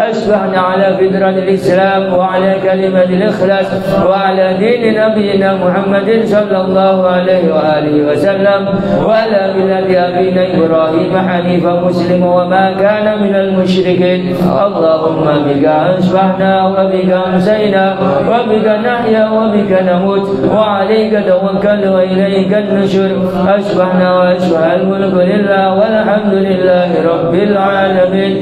أصبحنا على فطرة الإسلام وعلى كلمة الإخلاص وعلى دين نبينا محمد صلى الله عليه وآله وسلم وعلى ملة أبينا إبراهيم حنيفا مسلما وما كان من المشركين. اللهم بك أصبحنا وبك أمسينا وبك نحيا وبك نموت وعليك توكل وإليك النشور. أصبحنا وأصبح الملك لله والحمد لله رب العالمين.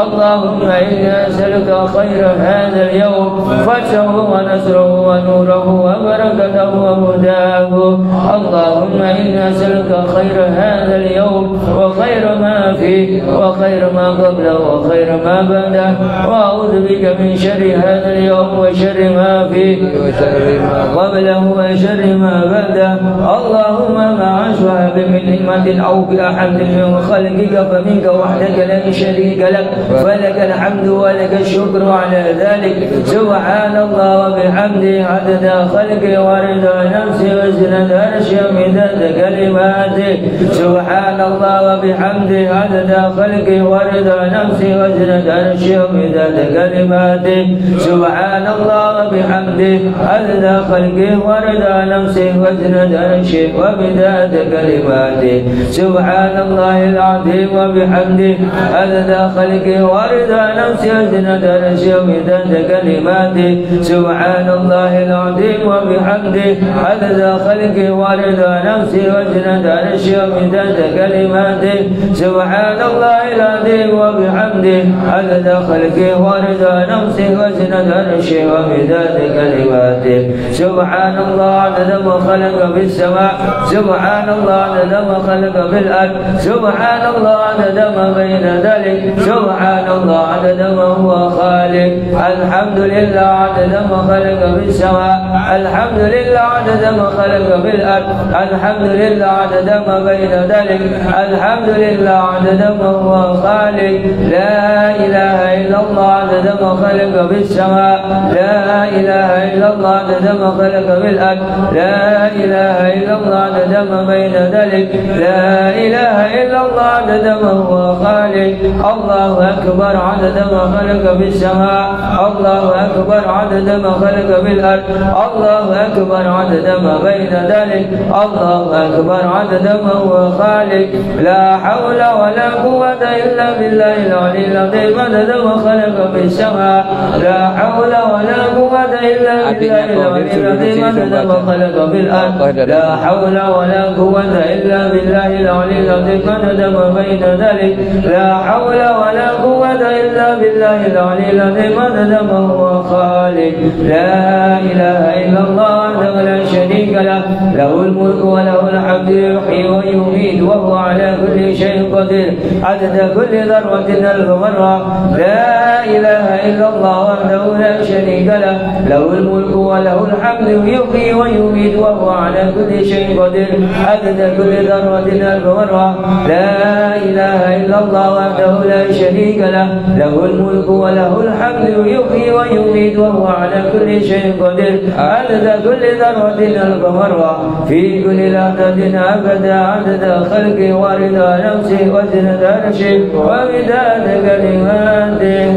اللهم إنا نسألك خير هذا اليوم فتحه ونصره ونوره وبركته وهداه. اللهم إنا نسألك خير هذا اليوم وخير ما فيه وخير ما قبله وخير ما بعده وأعوذ بك من شر هذا اليوم وشر ما فيه وشر ما قبله وشر ما بعده. اللهم ما أشبه بمن نعمة أو بأحد من خلقك فمنك وحدك لا شريك لك فلك الحمد ولك الشكر على ذلك. سبحان الله وبحمده عدد خلقه ورضا نفسه وزنة عرشه ومداد كلماته. سبحان الله وبحمده عدد خلقه ورضا نفسه وزنة عرشه ومداد كلماته. سبحان الله وبحمده عدد خلقه ورضا نفسه وزنة عرشه ومداد كلماته. سبحان الله العظيم وبحمده عدد خلقه ورضا نفسه وزنة عرشه ومداد كلماته. سبحان الله العظيم وبحمده عدد خلقه ورضا نفسه وزنة عرشه ومداد كلماته. سبحان الله العظيم وبحمده عدد خلقه ورضا نفسه وزنة عرشه ومداد كلماته. سبحان الله عدد ما خلق في السماء. سبحان الله عدد ما خلق في الأرض. سبحان الله عدد ما بين ذلك. سبحان الله عدد ما هو خالق. الحمد لله عدد ما خلق في السماء. الحمد لله عدد ما خلق في الأرض. الحمد لله عدد ما بين ذلك. الحمد لله عدد ما هو خالق. لا إله إلا الله عدد ما خلق في السماء. لا إله إلا الله عدد ما خلق في الأرض. لا إله إلا الله عدد ما بين ذلك. لا إله إلا الله عدد ما هو خالق. الله أكبر عدد ما خلق في السماء. الله أكبر عدد ما خلق في الأرض. الله أكبر عدد ما بين ذلك. الله أكبر عدد ما هو خالق. لا حول ولا قوة إلا بالله العلي العظيم عدد ما خلق في السماء. لا حول ولا قوة إلا بالله العلي العظيم عدد ما خلق في الأرض. لا حول ولا قوة إلا بالله العلي العظيم عدد ما بين ذلك. لا حول ولا قوة إلا بالله العلي العظيم عدد ما هو خالق. لا إله إلا الله وحده لا شريك له له الملك وله الحمد يحيي ويميت وهو على كل شيء قدير عدد كل ذرة ألف مرة. لا إله إلا الله وحده لا شريك له له الملك وله الحمد يحيي ويميت وهو على كل شيء قدير عدد كل ذرة ألف مرة. لا إله إلا الله وحده لا شريك له له الملك وله الحمد يحيي ويميت وهو على كل شيء قدير عدد كل ذرة ألف مرة في كل لحظة أبدا عدد خلقه ورضا نفسه وزنة عرشه ومداد كلماته.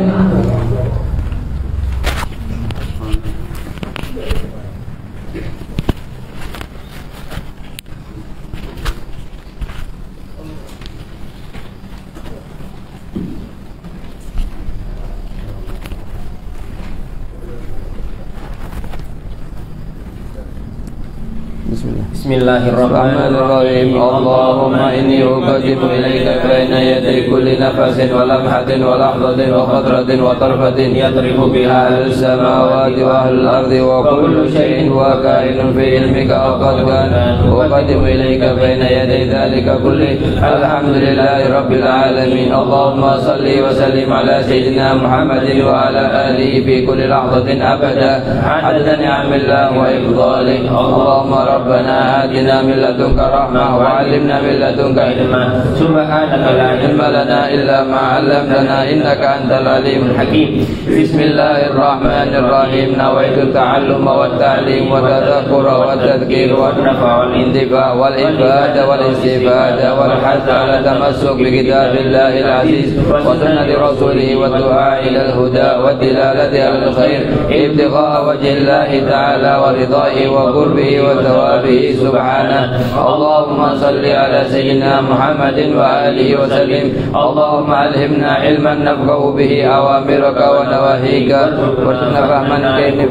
بسم الله الرحمن الرحيم. اللهم إني أقدم إليك بين يدي كل نفس ولمحة ولحظة وخطرة وطرفة يضرب بها أهل السماوات وأهل الأرض وكل شيء هو كائن في علمك وقد كان. أقدم إليك بين يدي ذلك كله الحمد لله رب العالمين. اللهم صل وسلم على سيدنا محمد وعلى آله في كل لحظة أبدا عدد نعم الله وإفضاله. اللهم ربنا آتنا من لدنك رحمة وعلمنا من لدنك علما سبحانك لا علم لنا إلا ما علمتنا إنك أنت العليم الحكيم بسم الله الرحمن الرحيم نويت التعلم والتعليم والتذكر والتذكير والنفع والانتفاع والإفادة والاستفادة والحث على التمسك بكتاب الله العزيز وسنة رسوله والدعاء إلى الهدى والدلالة على الخير ابتغاء وجه الله تعالى ورضائه وقربه وثوابه سبحانه اللهم صل على سيدنا محمد وآله وسلم اللهم ألهمنا علما نفقه به أوامرك ونواهيك وارزقنا فهما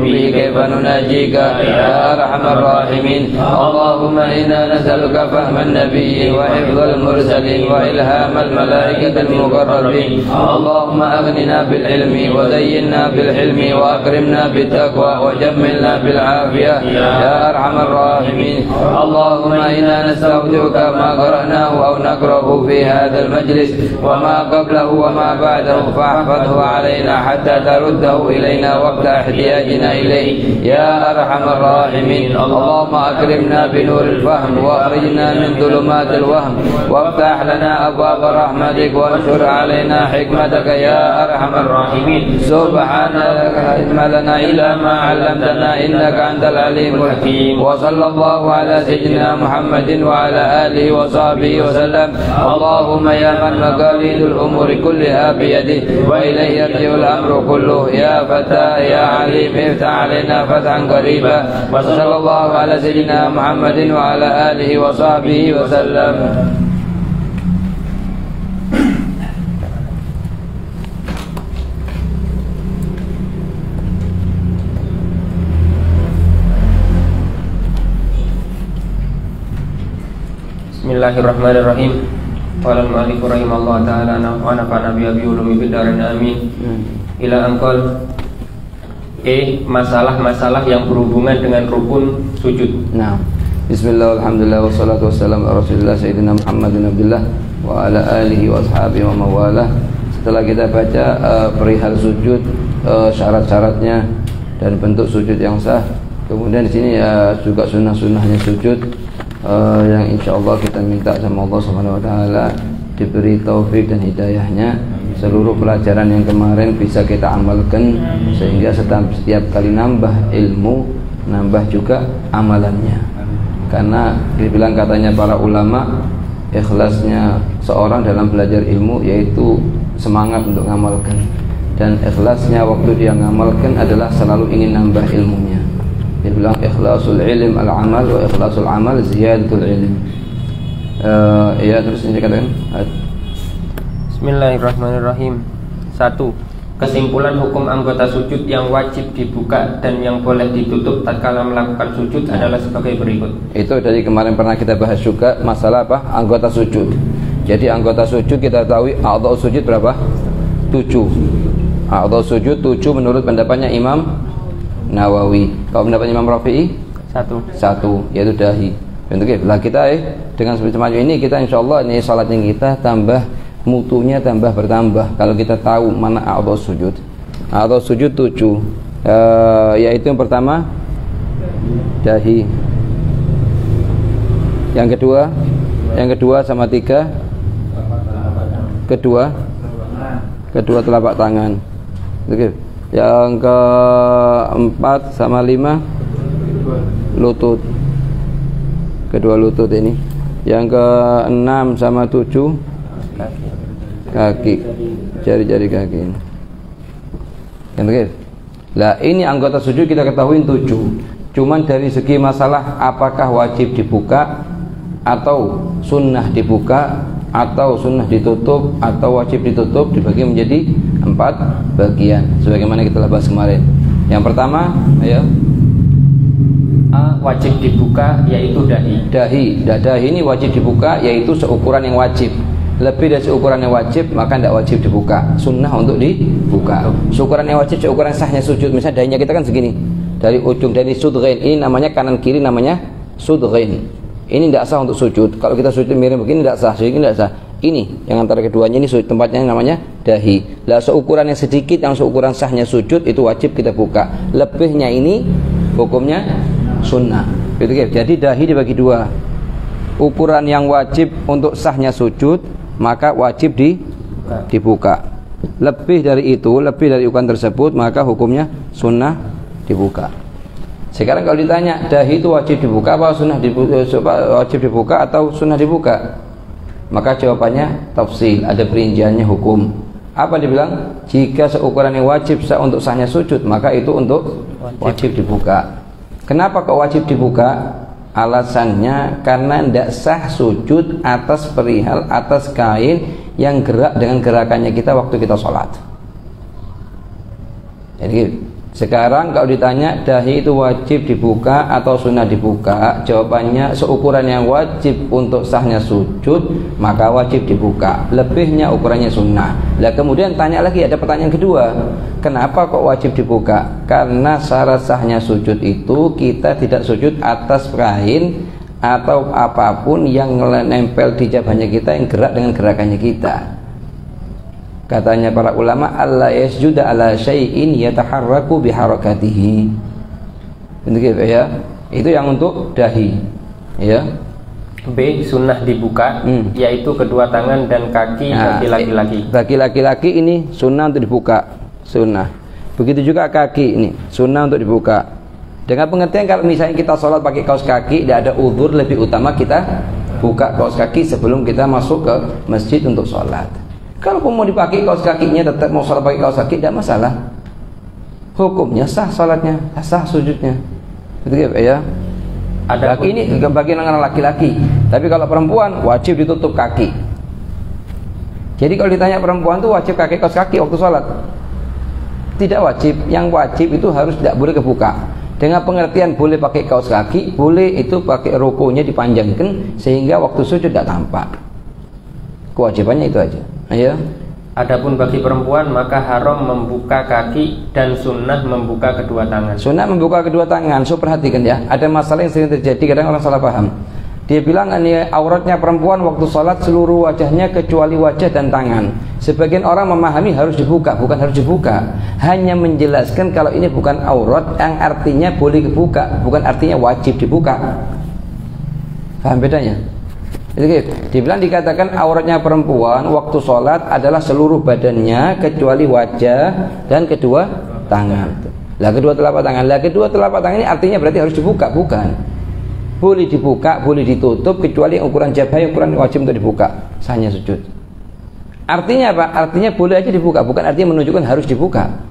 به كيف نناجيك يا أرحم الراحمين اللهم إنا نسألك فهم النبي وحفظ المرسلين وإلهام الملائكة المقربين اللهم أغننا بالعلم وزينا بالحلم وأكرمنا بالتقوى وجملنا بالعافية يا أرحم الراحمين اللهم إنا نستودعك ما قرأناه أو نقرأه في هذا المجلس وما قبله وما بعده فاحفظه علينا حتى ترده إلينا وقت احتياجنا إليه يا أرحم الراحمين اللهم أكرمنا بنور الفهم وأخرجنا من ظلمات الوهم وافتح لنا أبواب رحمتك وانشر علينا حكمتك يا أرحم الراحمين سبحانك لا علم لنا إلا ما علمتنا إنك أنت العليم الحكيم وصلى الله على سيدنا محمد وعلى آله وصحبه وسلم اللهم يا من مقاليد الأمور كلها بيده وإليه يرجع الأمر كله يا فتى يا عليم افتح علينا فتحا قريبا وصلى الله على سيدنا محمد وعلى آله وصحبه وسلم. Bismillahirrahmanirrahim. Qala al-mu'allif rahimallahu ta'ala wa nafa'ana bi ulumi fid dharain amin. Ila angkol masalah-masalah yang berhubungan dengan rukun sujud. Nah, bismillah, alhamdulillah, wassalatu wassalamu ala rasulillah sayyidina Muhammadin abdillah wa ala alihi wa ashabihi wa mawalah. Setelah kita baca perihal sujud, syarat-syaratnya dan bentuk sujud yang sah, kemudian di sini juga sunnah-sunnahnya sujud, yang insyaallah kita minta sama Allah Subhanahu wa taala diberi taufik dan hidayahnya, seluruh pelajaran yang kemarin bisa kita amalkan sehingga setiap kali nambah ilmu, nambah juga amalannya. Karena dibilang katanya para ulama, ikhlasnya seorang dalam belajar ilmu yaitu semangat untuk mengamalkan, dan ikhlasnya waktu dia mengamalkan adalah selalu ingin nambah ilmunya. Dia bilang ikhlasul ilm al-amal wa ikhlasul amal ziyadatul ilm. Ya, terus ini katakan. Bismillahirrahmanirrahim. 1. Kesimpulan hukum anggota sujud yang wajib dibuka dan yang boleh ditutup tatkala melakukan sujud adalah sebagai berikut. Itu dari kemarin pernah kita bahas juga masalah apa? Anggota sujud. Jadi anggota sujud kita tahu a'dha sujud berapa? 7. A'dha sujud 7 menurut pendapatnya Imam Nawawi. Kalau pendapat Imam Rafi'i 1, yaitu dahi. Bentuknya kita dengan semacam ini kita insyaallah ini salatnya kita tambah mutunya tambah bertambah kalau kita tahu mana a'dha sujud. A'dha sujud 7, yaitu yang pertama dahi, yang kedua sama 3, kedua telapak tangan, yang keempat sama 5 lutut, kedua lutut ini, yang keenam sama 7 kaki, jari-jari kaki ini. Lah ini anggota sujud kita ketahui 7. Cuman dari segi masalah apakah wajib dibuka atau sunnah dibuka atau sunnah ditutup atau wajib ditutup dibagi menjadi 4 bagian sebagaimana kita bahas kemarin. Yang pertama, ayo. Wajib dibuka yaitu dahi. Dahi ini wajib dibuka yaitu seukuran yang wajib. Lebih dari seukuran yang wajib maka tidak wajib dibuka. Sunnah untuk dibuka. Seukuran yang wajib seukuran sahnya sujud. Misalnya dahinya kita kan segini. Dari ujung dari sudghain ini namanya kanan kiri namanya sudghain. Ini tidak sah untuk sujud. Kalau kita sujud miring begini tidak sah, ini tidak sah. Ini yang antara keduanya ini sujud, tempatnya namanya dahi. Lah seukuran yang sedikit yang seukuran sahnya sujud itu wajib kita buka. Lebihnya ini hukumnya sunnah. Gitu, jadi dahi dibagi dua. Ukuran yang wajib untuk sahnya sujud, maka wajib dibuka. Lebih dari itu, lebih dari ukuran tersebut, maka hukumnya sunnah dibuka. Sekarang kalau ditanya, dahi itu wajib dibuka apa sunnah dibuka, wajib dibuka atau sunnah dibuka? Maka jawabannya tafsil, ada perinciannya hukum. Apa dibilang? Jika seukuran yang wajib sah untuk sahnya sujud, maka itu untuk wajib dibuka. Kenapa kok wajib dibuka? Alasannya karena tidak sah sujud atas perihal, atas kain yang gerak dengan gerakannya kita waktu kita sholat. Jadi sekarang kalau ditanya dahi itu wajib dibuka atau sunnah dibuka, jawabannya seukuran yang wajib untuk sahnya sujud, maka wajib dibuka. Lebihnya ukurannya sunnah. Lah kemudian tanya lagi, ada pertanyaan kedua, kenapa kok wajib dibuka? Karena syarat sahnya sujud itu kita tidak sujud atas kain atau apapun yang nempel di jabahnya kita yang gerak dengan gerakannya kita. Katanya para ulama, alla yasjuda ala syai'in yataharraku biharakatihi. Begitu ya. Itu yang untuk dahi. Ya. B. Sunnah dibuka, yaitu kedua tangan dan kaki bagi laki-laki. Bagi laki-laki ini sunnah untuk dibuka, sunnah. Begitu juga kaki ini sunnah untuk dibuka. Dengan pengertian kalau misalnya kita sholat pakai kaos kaki, tidak ada uzur, lebih utama kita buka kaos kaki sebelum kita masuk ke masjid untuk sholat. Kalau mau dipakai kaos kakinya, tetap mau sholat pakai kaos kaki, tidak masalah. Hukumnya sah sholatnya, sah sujudnya. Begitu ya. Ada kaki ini bagian anak laki-laki, tapi kalau perempuan wajib ditutup kaki. Jadi kalau ditanya perempuan tuh wajib pakai kaos kaki waktu sholat? Tidak wajib. Yang wajib itu harus tidak boleh kebuka. Dengan pengertian boleh pakai kaos kaki, boleh itu pakai rukunya dipanjangkan sehingga waktu sujud tidak tampak. Kewajibannya itu aja. Ayo. Adapun bagi perempuan maka haram membuka kaki dan sunnah membuka kedua tangan. Sunnah membuka kedua tangan. So perhatikan ya, ada masalah yang sering terjadi, kadang orang salah paham. Dia bilang ini auratnya perempuan waktu sholat seluruh wajahnya kecuali wajah dan tangan. Sebagian orang memahami harus dibuka, bukan harus dibuka. Hanya menjelaskan kalau ini bukan aurat yang artinya boleh dibuka, bukan artinya wajib dibuka. Paham bedanya? Jadi, dibilang dikatakan auratnya perempuan waktu sholat adalah seluruh badannya kecuali wajah dan kedua tangan. Lah kedua telapak tangan. Lah kedua telapak tangan ini artinya berarti harus dibuka, bukan? Boleh dibuka, boleh ditutup kecuali ukuran jabah, ukuran wajib untuk dibuka. Sahnya sujud. Artinya apa? Artinya boleh aja dibuka, bukan artinya menunjukkan harus dibuka.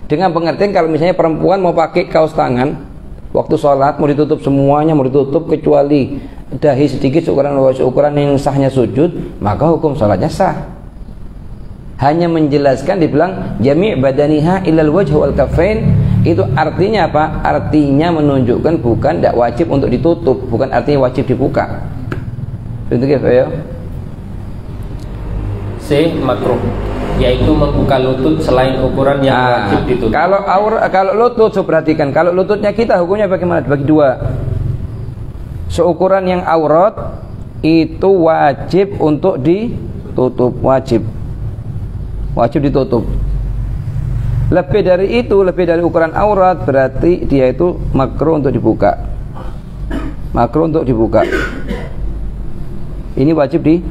Dengan pengertian kalau misalnya perempuan mau pakai kaos tangan waktu sholat mau ditutup semuanya, mau ditutup kecuali dahi sedikit ukuran yang sahnya sujud, maka hukum sholatnya sah. Hanya menjelaskan dibilang jami' badaniha ilal wajh wal kafain, itu artinya apa? Artinya menunjukkan bukan tidak wajib untuk ditutup, bukan artinya wajib dibuka. Begitu ya? C. Makruh, yaitu membuka lutut selain ukuran yang wajib ditutup. Kalau lutut, so perhatikan, kalau lututnya kita hukumnya bagaimana? Bagi dua. Seukuran yang aurat itu wajib untuk ditutup, wajib ditutup. Lebih dari itu, lebih dari ukuran aurat, berarti dia itu makruh untuk dibuka. Makruh untuk dibuka. Ini wajib itu.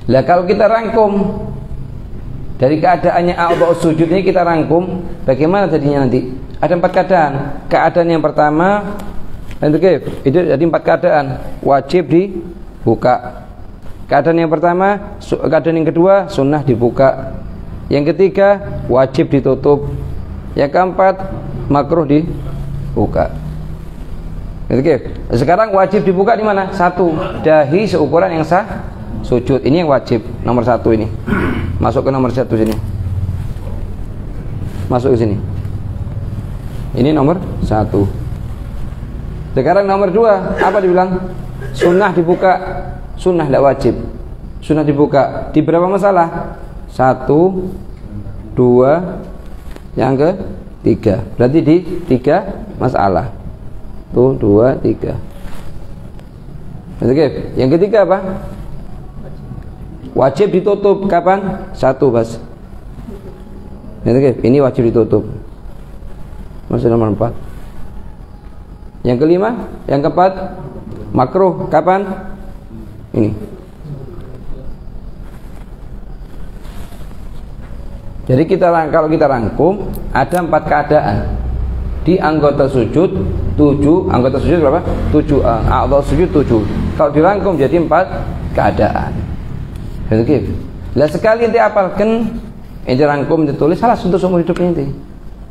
Lah kalau kita rangkum dari keadaannya a'dha' sujud ini, kita rangkum bagaimana jadinya nanti. Ada 4 keadaan. Keadaan yang pertama itu jadi 4 keadaan wajib dibuka. Keadaan yang pertama, keadaan yang kedua sunnah dibuka. Yang ketiga wajib ditutup. Yang keempat makruh dibuka. Sekarang wajib dibuka di mana? 1. Dahi seukuran yang sah sujud. Ini yang wajib nomor 1 ini. Masuk ke nomor 1 sini. Masuk ke sini. Ini nomor 1. Sekarang nomor 2, apa dibilang? Sunnah dibuka. Sunnah tidak wajib. Sunnah dibuka. Di berapa masalah? 1, 2, yang ketiga. Berarti di 3 masalah. 1, 2, 3. Oke. Yang ketiga apa? Wajib ditutup kapan? 1 Bas. Ini wajib ditutup. Masih nomor 4. Yang kelima, yang keempat, makruh kapan? Ini. Jadi kalau kita rangkum ada 4 keadaan di anggota sujud 7. Anggota sujud berapa? 7. Anggota sujud 7. Kalau dirangkum jadi 4 keadaan. Begitu. Lah sekali ente apalkan, ente rangkum, ditulis, salah untuk seumur hidup ente.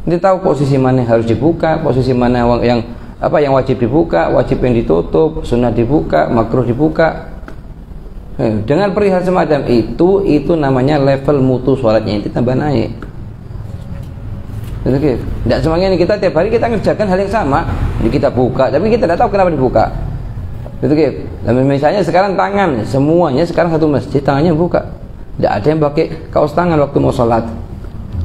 Ente tahu posisi mana yang harus dibuka, posisi mana yang wajib dibuka, wajib yang ditutup, sunnah dibuka, makruh dibuka. Dengan perihal semacam itu namanya level mutu sholatnya itu tambah naik. Tidak semuanya kita tiap hari kita ngerjakan hal yang sama, jadi kita buka, tapi kita tidak tahu kenapa dibuka. Misalnya sekarang tangan, semuanya sekarang satu masjid tangannya buka, tidak ada yang pakai kaos tangan waktu mau sholat.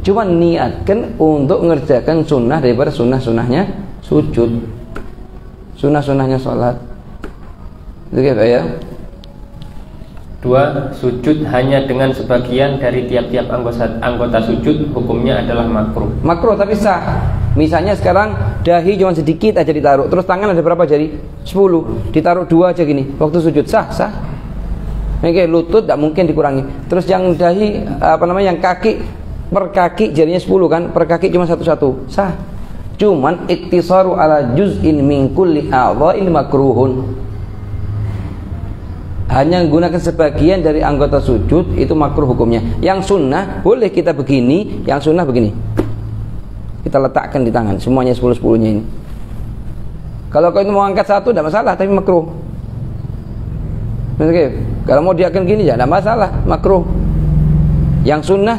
Cuma niatkan untuk mengerjakan sunnah daripada sunnah-sunnahnya sujud, sunnah-sunnahnya sholat. Ya. 2. Sujud hanya dengan sebagian dari tiap-tiap anggota sujud, hukumnya adalah makruh. Makruh tapi sah. Misalnya sekarang dahi cuma sedikit aja ditaruh, terus tangan ada berapa jari? 10, ditaruh 2 aja gini, waktu sujud sah. Oke, lutut tidak mungkin dikurangi. Terus yang dahi yang kaki, per kaki jarinya 10 kan, per kaki cuma satu-satu, sah. Cuman iktisaru ala juz'in min kulli a'dha'in makruhun. Hanya menggunakan sebagian dari anggota sujud itu makruh hukumnya. Yang sunnah boleh kita begini, yang sunnah begini. Kita letakkan di tangan semuanya 10-10-nya ini. Kalau kau itu mau angkat satu tidak masalah, tapi makruh. Kalau mau diakan gini ya tidak masalah, makruh. Yang sunnah,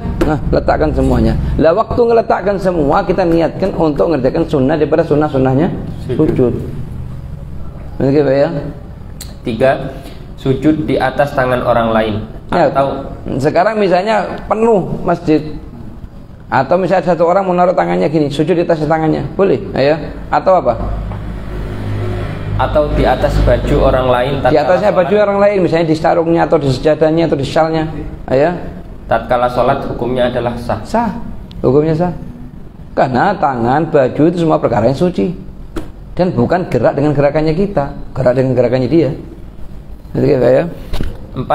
letakkan semuanya. Lah waktu ngeletakkan semua kita niatkan untuk mengerjakan sunnah daripada sunnah-sunnahnya sujud. Ya. 3. Sujud di atas tangan orang lain. Ya, atau sekarang misalnya penuh masjid, atau misalnya satu orang menaruh tangannya gini, sujud di atas tangannya, boleh? Ya. Atau apa? Atau di atas baju orang lain. Di atasnya baju orang lain, misalnya di sarungnya atau di sejadahnya atau di syalnya. Ya. Tatkala sholat hukumnya adalah sah. Sah, hukumnya sah. Karena tangan, baju itu semua perkara yang suci, dan bukan gerak dengan gerakannya kita, gerak dengan gerakannya dia. 4.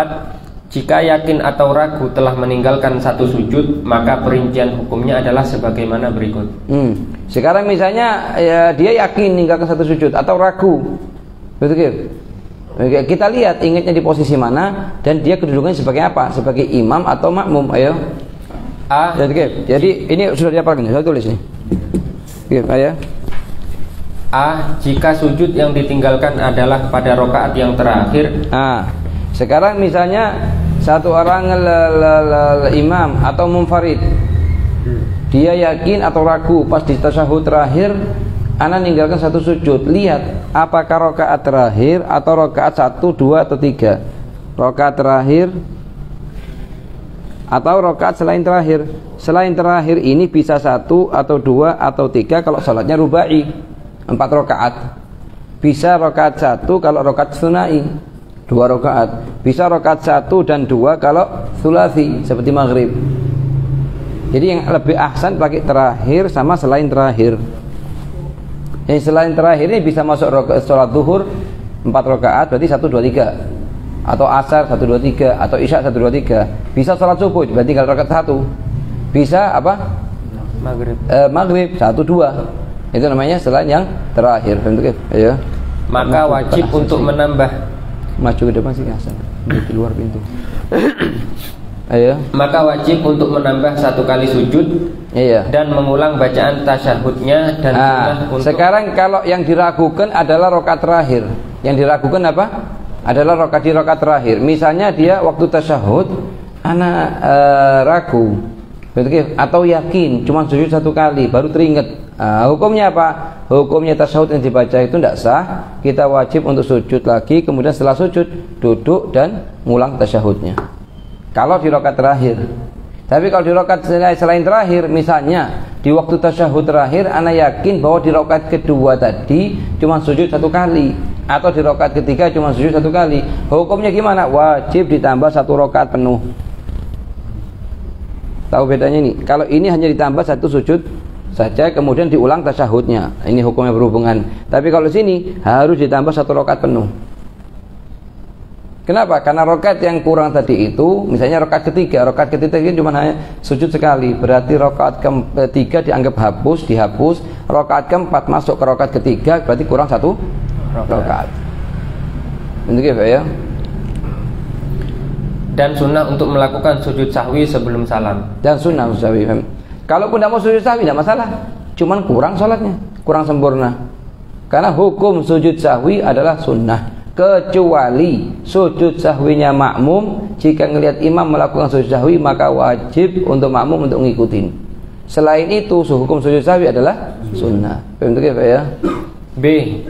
Jika yakin atau ragu telah meninggalkan satu sujud, maka perincian hukumnya adalah sebagaimana berikut. Sekarang misalnya ya, dia yakin meninggalkan satu sujud atau ragu, betul? Kita lihat ingatnya di posisi mana dan dia kedudukannya sebagai apa? Sebagai imam atau makmum? Ayo. A. Jadi ini sudah dihafalkan, saya tulis nih. Ayo. A. Jika sujud yang ditinggalkan adalah pada rakaat yang terakhir. Sekarang misalnya satu orang imam atau munfarid, dia yakin atau ragu pas di tasyahud terakhir, ana ninggalkan satu sujud. Lihat apakah rakaat terakhir atau rakaat 1, 2 atau 3. Rakaat terakhir atau rakaat selain terakhir. Selain terakhir ini bisa 1 atau 2 atau 3 kalau salatnya rubai. 4 rakaat. Bisa rakaat 1 kalau rakaat sunai 2 rakaat. Bisa rakaat 1 dan 2 kalau sulasi seperti maghrib. Jadi yang lebih ahsan pakai terakhir sama selain terakhir. Yang selain terakhir ini bisa masuk sholat zuhur 4 rakaat berarti 1, 2, 3. Atau asar 1, 2, 3. Atau isya 1, 2, 3. Bisa sholat subuh berarti kalau rakaat 1. Bisa apa? Maghrib 1, 2. Itu namanya selain yang terakhir. Ya. Maka wajib untuk menambah. Maju ke depan sih Hasan. Di luar pintu. Ayo. Maka wajib untuk menambah 1 kali sujud. Iya. Dan mengulang bacaan tasyahudnya dan untuk. Sekarang kalau yang diragukan adalah rakaat terakhir. Yang diragukan apa? Adalah rakaat terakhir. Misalnya dia waktu tasyahud ragu. Atau yakin cuma sujud 1 kali baru teringat. Hukumnya apa? Hukumnya tasyahud yang dibaca itu tidak sah. Kita wajib untuk sujud lagi, kemudian setelah sujud duduk dan ngulang tasyahudnya. Kalau di rakaat terakhir. Tapi kalau di rakaat selain terakhir, misalnya di waktu tasyahud terakhir, ana yakin bahwa di rakaat kedua tadi cuma sujud 1 kali. atau di rakaat ketiga cuma sujud 1 kali. Hukumnya gimana? Wajib ditambah 1 rakaat penuh. Tahu bedanya ini? Kalau ini hanya ditambah 1 sujud saja, kemudian diulang tasyahudnya, ini hukumnya berhubungan. Tapi kalau sini harus ditambah 1 rakaat penuh. Kenapa? Karena rakaat yang kurang tadi itu, misalnya rakaat ketiga cuma hanya sujud sekali, berarti rakaat ketiga dianggap dihapus, rakaat keempat masuk ke rakaat ketiga, berarti kurang 1 rakaat. Begitu ya? Dan sunnah untuk melakukan sujud sahwi sebelum salam. Dan sunnah sahwi. Kalaupun tidak mau sujud sahwi tidak masalah, cuman kurang sholatnya, kurang sempurna. Karena hukum sujud sahwi adalah sunnah, kecuali sujud sahwinya makmum. Jika melihat imam melakukan sujud sahwi, maka wajib untuk makmum untuk ngikutin. Selain itu, hukum sujud sahwi adalah sunnah. Begitu ya? B.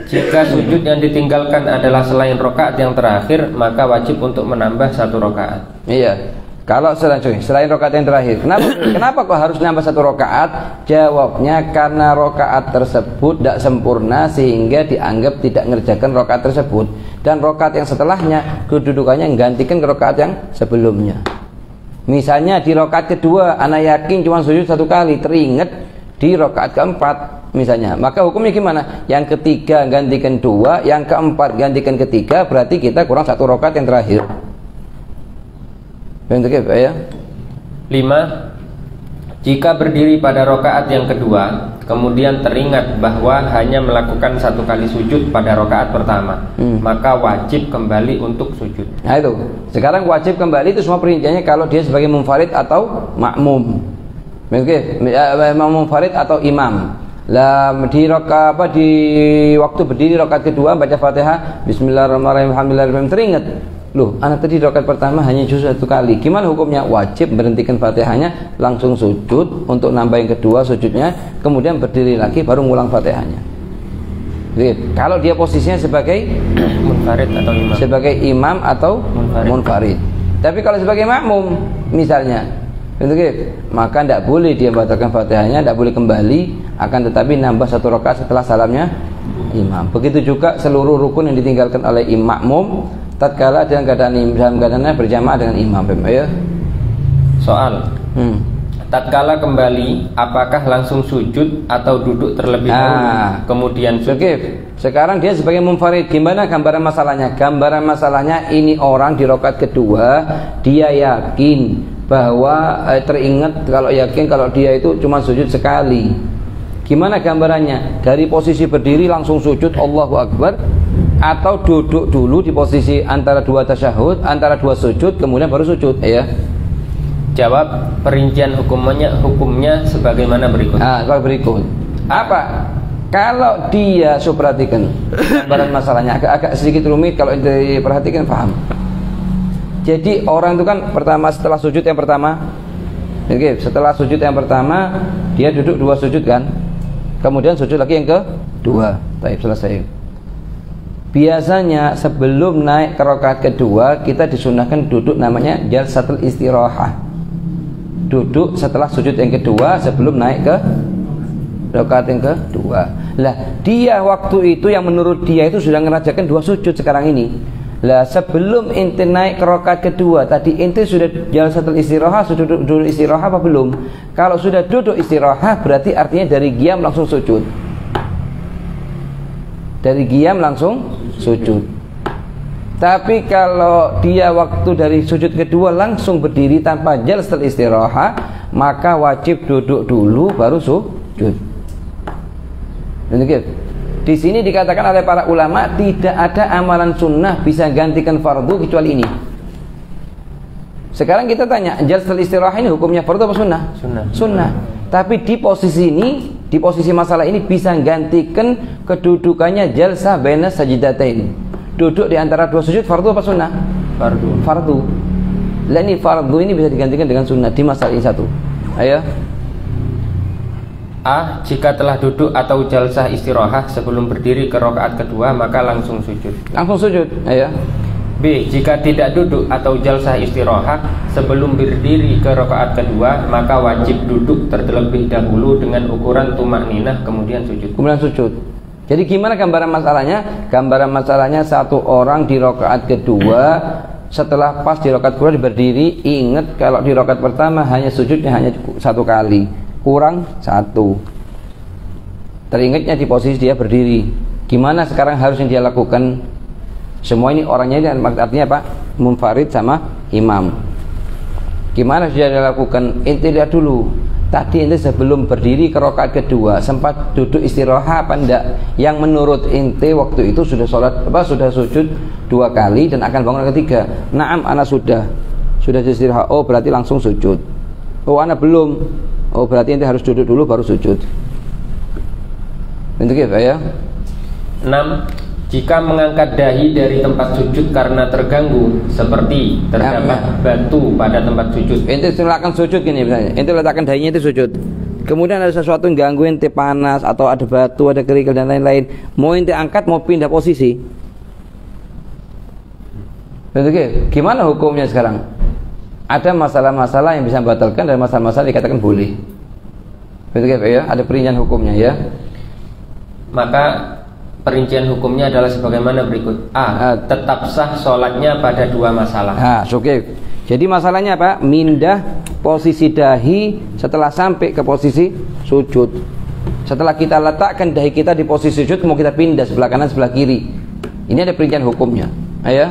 Jika sujud yang ditinggalkan adalah selain rakaat yang terakhir, maka wajib untuk menambah 1 rakaat. Iya. Kalau selain rakaat yang terakhir, kenapa kok harus nambah 1 rakaat? Jawabnya karena rakaat tersebut tidak sempurna sehingga dianggap tidak mengerjakan rakaat tersebut, dan rakaat yang setelahnya kedudukannya menggantikan ke rakaat yang sebelumnya. Misalnya di rakaat kedua, anak yakin cuma sujud 1 kali, teringat di rakaat keempat misalnya, maka hukumnya gimana? Yang ketiga gantikan 2, yang keempat gantikan ketiga, berarti kita kurang 1 rakaat yang terakhir. Bentuknya ya. 5. Jika berdiri pada rakaat yang kedua, kemudian teringat bahwa hanya melakukan 1 kali sujud pada rakaat pertama, maka wajib kembali untuk sujud. Nah itu, sekarang wajib kembali itu semua perinciannya kalau dia sebagai munfarid atau makmum. Munfarid atau imam. Lah di waktu berdiri rakaat kedua baca Fatihah, Bismillahirrahmanirrahim, Alhamdulillahirrahmanirrahim, teringat, loh, anak tadi rakaat pertama hanya juz 1 kali. Gimana hukumnya? Wajib berhentikan Fatihahnya, langsung sujud untuk nambah yang kedua sujudnya, kemudian berdiri lagi baru ngulang Fatihahnya. Jadi, kalau dia posisinya sebagai munfarid atau imam, sebagai imam atau munfarid. Tapi kalau sebagai makmum misalnya, maka tidak boleh dia batalkan Fatihahnya, tidak boleh kembali, akan tetapi nambah 1 rakaat setelah salamnya imam. Begitu juga seluruh rukun yang ditinggalkan oleh makmum tatkala dalam keadaannya berjamaah dengan imam. Ya. Soal. Tatkala kembali, apakah langsung sujud atau duduk terlebih dahulu kemudian sujud? Sekarang dia sebagai munfarid, gimana gambaran masalahnya? Gambaran masalahnya ini orang di rakaat kedua, dia yakin bahwa teringat kalau dia itu cuma sujud sekali. Gimana gambarannya? Dari posisi berdiri langsung sujud Allahu Akbar, atau duduk dulu di posisi antara 2 tasyahud, antara 2 sujud, kemudian baru sujud, ya? Jawab, perincian hukumnya sebagaimana berikut. Berikut. Apa? Kalau dia, perhatikan gambaran masalahnya agak sedikit rumit, kalau diperhatikan paham. Jadi orang itu kan pertama setelah sujud yang pertama, setelah sujud yang pertama dia duduk 2 sujud kan, kemudian sujud lagi yang kedua. Baik, selesai. Biasanya sebelum naik ke rakaat kedua kita disunahkan duduk, namanya jalsatul istirahah. Duduk setelah sujud yang kedua sebelum naik ke rakaat yang kedua. Lah, dia waktu itu yang menurut dia itu sudah mengerjakan 2 sujud sekarang ini. Lah, sebelum inti naik ke rakaat kedua tadi inti sudah jalsatul istirahah, sudah duduk istirahah apa belum? Kalau sudah duduk istirahah berarti artinya dari qiyam langsung sujud. Dari qiyam langsung sujud. Tapi kalau dia waktu dari sujud kedua langsung berdiri tanpa jalsatul istirahah, maka wajib duduk dulu baru sujud. Di sini dikatakan oleh para ulama tidak ada amalan sunnah bisa gantikan fardu kecuali ini. Sekarang kita tanya, jalsatul istirahah ini hukumnya fardu apa sunnah? Sunnah. Tapi di posisi ini, di posisi masalah ini bisa gantikan kedudukannya jalsah baina sajdatain. Duduk di antara 2 sujud fardu apa sunnah? Fardu. Lah ini fardu ini bisa digantikan dengan sunnah di masalah ini satu. Ayo. A. Jika telah duduk atau jalsah istirahah sebelum berdiri ke rakaat kedua, maka langsung sujud. Langsung sujud. Ayo. B. Jika tidak duduk atau jalsah istirahah sebelum berdiri ke rakaat kedua, maka wajib duduk terlebih dahulu dengan ukuran tumakninah kemudian sujud. Jadi gimana gambaran masalahnya? Gambaran masalahnya satu orang di rakaat kedua, setelah pas di rakaat kedua berdiri, ingat kalau di rakaat pertama hanya sujudnya hanya satu kali, kurang satu. Teringatnya di posisi dia berdiri. Gimana sekarang harus yang dia lakukan? Semua ini orangnya ini artinya apa? Munfarid sama imam. Gimana sudah dia lakukan? Inti lihat dulu. Tadi ente sebelum berdiri ke rakaat kedua sempat duduk istirahat apa enggak? Yang menurut ente waktu itu sudah sholat sudah sujud 2 kali dan akan bangun ketiga. Naam, ana sudah istirahat. Oh berarti langsung sujud. Oh ana belum. Oh berarti ente harus duduk dulu baru sujud. Itu gitu ya. 6. Jika mengangkat dahi dari tempat sujud karena terganggu, seperti terdapat batu pada tempat sujud. Ente silakan sujud gini misalnya. Ente letakkan dahinya itu sujud. Kemudian ada sesuatu yang ganggu ente, panas atau ada batu, ada kerikil dan lain-lain. Mau ente angkat, mau pindah posisi. Oke, gimana hukumnya sekarang? Ada masalah-masalah yang bisa membatalkan dan masalah-masalah dikatakan boleh. Betul ya? Ada perincian hukumnya ya. Maka perincian hukumnya adalah sebagaimana berikut. Tetap sah sholatnya pada 2 masalah. Oke. Jadi masalahnya apa? Mindah posisi dahi setelah sampai ke posisi sujud. Setelah kita letakkan dahi kita di posisi sujud, mau kita pindah sebelah kanan sebelah kiri. Ini ada perincian hukumnya. Ayo.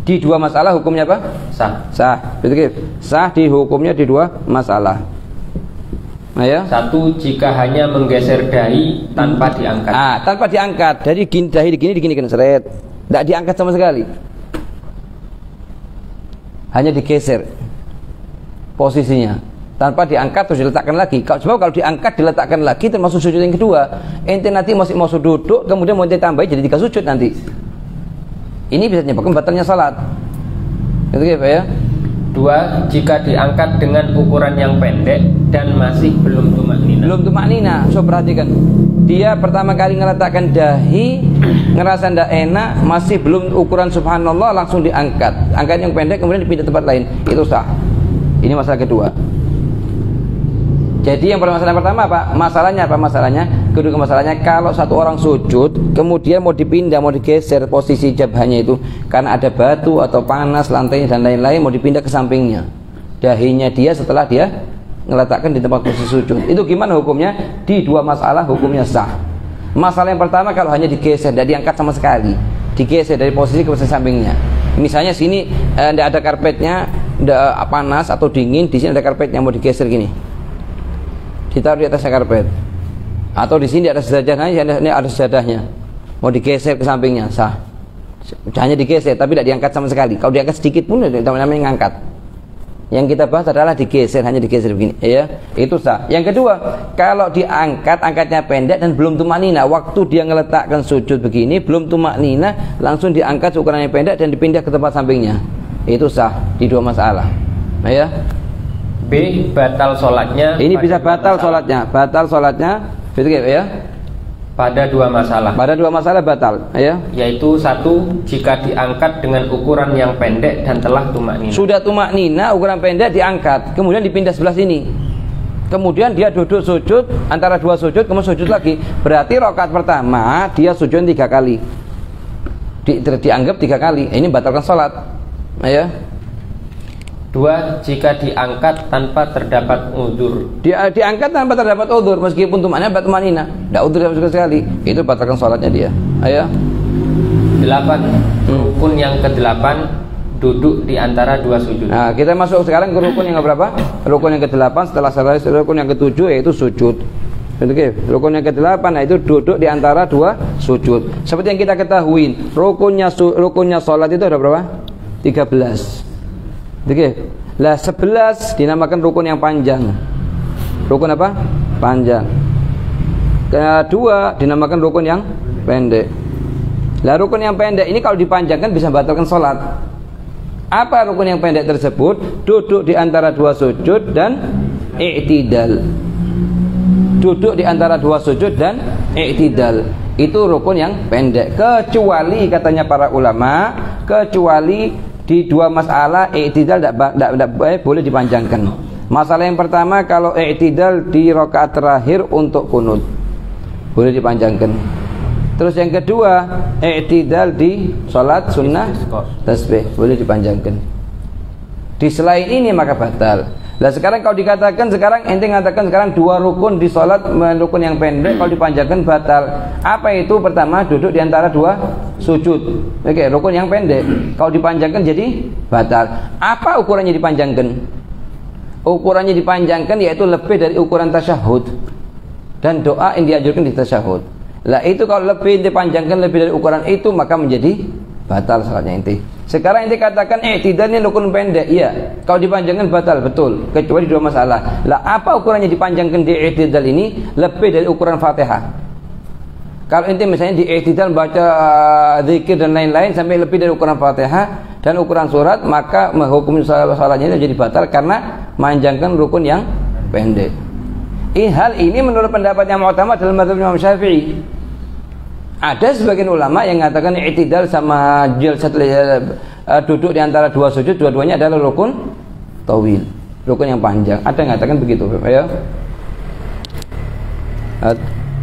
Di 2 masalah hukumnya apa? Sah. Betul. Sah di hukumnya di 2 masalah. Ya. 1. Jika hanya menggeser dahi tanpa diangkat. Tanpa diangkat. Jadi dahi digini seret. Tidak diangkat sama sekali. Hanya digeser posisinya. Tanpa diangkat terus diletakkan lagi. Sebab kalau diangkat diletakkan lagi termasuk sujud yang kedua. Ente nanti masih mau duduk, kemudian mau ente tambahin jadi 3 sujud nanti. Ini bisa menyebabkan batalnya salat. Itu ya. 2. Jika diangkat dengan ukuran yang pendek dan masih belum tumaknina. So perhatikan, dia pertama kali ngeletakkan dahi, ngerasa ndak enak, masih belum ukuran subhanallah, langsung diangkat. Angkat yang pendek kemudian dipindah tempat lain, itu sah. Ini masalah kedua. Jadi yang masalah pertama apa? Masalahnya kedua masalahnya kalau satu orang sujud kemudian mau dipindah, mau digeser posisi jabhanya itu karena ada batu atau panas lantainya dan lain-lain, mau dipindah ke sampingnya. Dahinya dia setelah dia ngeletakkan di tempat posisi sujud. Itu gimana hukumnya? Di 2 masalah hukumnya sah. Masalah yang pertama kalau hanya digeser, tidak diangkat sama sekali. Digeser dari posisi ke posisi sampingnya. Misalnya sini tidak ada karpetnya, tidak panas atau dingin, di sini ada karpetnya mau digeser gini. Ditaruh di atasnya karpet, atau di sini ada sejadahnya, ini ada sejadahnya, mau digeser ke sampingnya, sah. Hanya digeser, tapi tidak diangkat sama sekali. Kalau diangkat sedikit pun namanya ngangkat. Yang kita bahas adalah digeser, hanya digeser begini, ya, itu sah. Yang kedua, kalau diangkat, angkatnya pendek dan belum tumaknina, waktu dia ngeletakkan sujud begini, belum tumaknina, langsung diangkat ukurannya pendek dan dipindah ke tempat sampingnya, itu sah di 2 masalah, ya. B. Batal sholatnya. Ini bisa batal sholatnya. Batal sholatnya, betul ya? Pada 2 masalah. Pada 2 masalah batal, ya. Yaitu 1. Jika diangkat dengan ukuran yang pendek dan telah tumaknina. Sudah tumaknina, ukuran pendek diangkat, kemudian dipindah sebelah sini. Kemudian dia duduk sujud, antara 2 sujud, kemudian sujud lagi. Berarti rakaat pertama dia sujud 3 kali. Dianggap 3 kali. Ini batalkan sholat, ya. 2. Jika diangkat tanpa terdapat udzur. Diangkat tanpa terdapat udzur, meskipun tumaknina tumaknina, tidak udzur sama sekali, itu batalkan sholatnya dia. Ayo. 8. Rukun yang ke-8 duduk di antara 2 sujud. Nah, kita masuk sekarang ke rukun yang berapa? Rukun yang ke-8 setelah selesai rukun yang ke-7 yaitu sujud. Oke, rukun yang ke-8 itu duduk di antara 2 sujud. Seperti yang kita ketahui, rukunnya sholat itu ada berapa? 13. Oke, lah 11 dinamakan rukun yang panjang. Rukun apa? Panjang. Kedua dinamakan rukun yang pendek. Lah rukun yang pendek ini kalau dipanjangkan bisa membatalkan sholat. Apa rukun yang pendek tersebut? Duduk di antara 2 sujud dan i'tidal. Duduk di antara 2 sujud dan i'tidal. Itu rukun yang pendek. Kecuali katanya para ulama, kecuali di 2 masalah i'tidal tidak boleh dipanjangkan. Masalah yang pertama, kalau i'tidal di rakaat terakhir untuk kunut. boleh dipanjangkan. Terus yang kedua, i'tidal di sholat sunnah tasbih, boleh dipanjangkan. Di selain ini maka batal. Lah sekarang kalau dikatakan sekarang ente mengatakan sekarang dua rukun di sholat, rukun yang pendek kalau dipanjangkan batal. Apa itu? Pertama, duduk di antara dua sujud. Oke, rukun yang pendek kalau dipanjangkan jadi batal. Apa ukurannya dipanjangkan? Ukurannya dipanjangkan yaitu lebih dari ukuran tasyahud. Dan doa yang dianjurkan di tasyahud. Lah itu kalau lebih dipanjangkan lebih dari ukuran itu maka menjadi batal salatnya inti. Sekarang inti katakan i'tidal ini rukun pendek, iya. Kalau dipanjangkan batal, betul. Kecuali dua masalah. Lah apa ukurannya dipanjangkan di i'tidal ini? Lebih dari ukuran Fatihah. Kalau inti misalnya di i'tidal baca zikir dan lain-lain sampai lebih dari ukuran Fatihah dan ukuran surat, maka hukum salatnya itu jadi batal karena memanjangkan rukun yang pendek. Hal ini menurut pendapat yang utama dalam mazhab Imam Syafi'i. Ada sebagian ulama yang mengatakan i'tidal sama jalsat duduk di antara dua sujud dua-duanya adalah rukun tawil, rukun yang panjang. Ada yang mengatakan begitu, ya.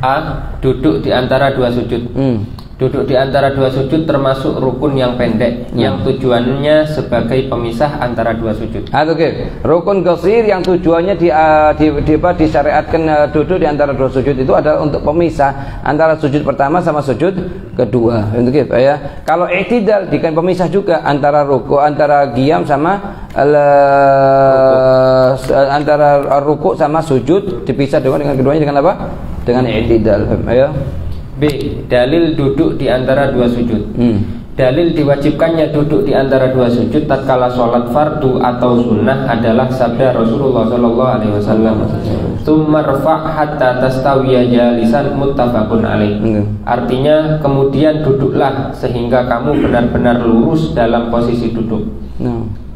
A. Duduk di antara dua sujud. Duduk di antara dua sujud termasuk rukun yang pendek yang tujuannya sebagai pemisah antara dua sujud. Oke. Rukun qasir yang tujuannya disyariatkan duduk di antara dua sujud itu adalah untuk pemisah antara sujud pertama sama sujud kedua. Untuk itu ya. Kalau i'tidal dikan pemisah juga antara ruku, antara qiyam sama antara ruku sama sujud, dipisah dengan keduanya dengan apa? Dengan i'tidal, ya. B. Dalil duduk di antara dua sujud. Dalil diwajibkannya duduk di antara dua sujud tatkala sholat fardu atau sunnah adalah sabda Rasulullah sallallahu alaihi wasallam. Tsumma rfa' hatta tastawiya jalisan, muttafaqun alaih. Artinya kemudian duduklah sehingga kamu benar-benar lurus dalam posisi duduk.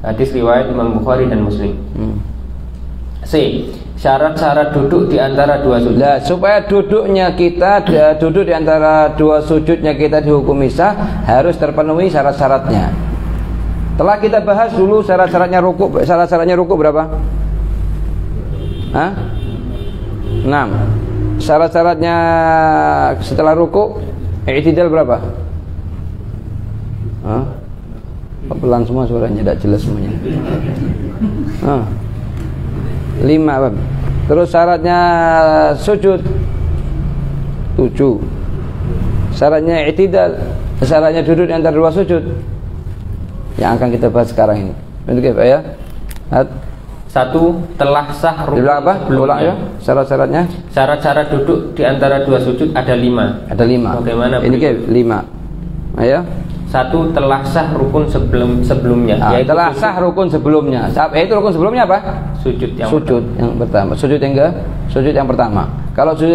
Hadis riwayat Imam Bukhari dan Muslim. C. Syarat-syarat duduk di antara dua sujud. Nah, supaya duduknya kita duduk di antara dua sujudnya kita dihukumi sah, harus terpenuhi syarat-syaratnya. Telah kita bahas dulu syarat-syaratnya rukuk. Syarat-syaratnya rukuk berapa? 6. Syarat-syaratnya setelah rukuk i'tidal berapa? Pelan semua suaranya, tidak jelas semuanya. 5, Bang. Terus syaratnya sujud 7. Syaratnya i'tidal, syaratnya duduk di antara dua sujud yang akan kita bahas sekarang ini. Begitu ya? 1. Telah sah rukun apa? Ulang ya. Syarat-syaratnya? Syarat-syarat duduk di antara dua sujud ada 5. Ada 5. Bagaimana? Ini ke 5. Ayo. 1. Telah sah rukun sebelumnya. Telah sah rukun sebelumnya. Itu rukun sebelumnya apa? Sujud yang pertama. Sujud yang pertama. Kalau sujud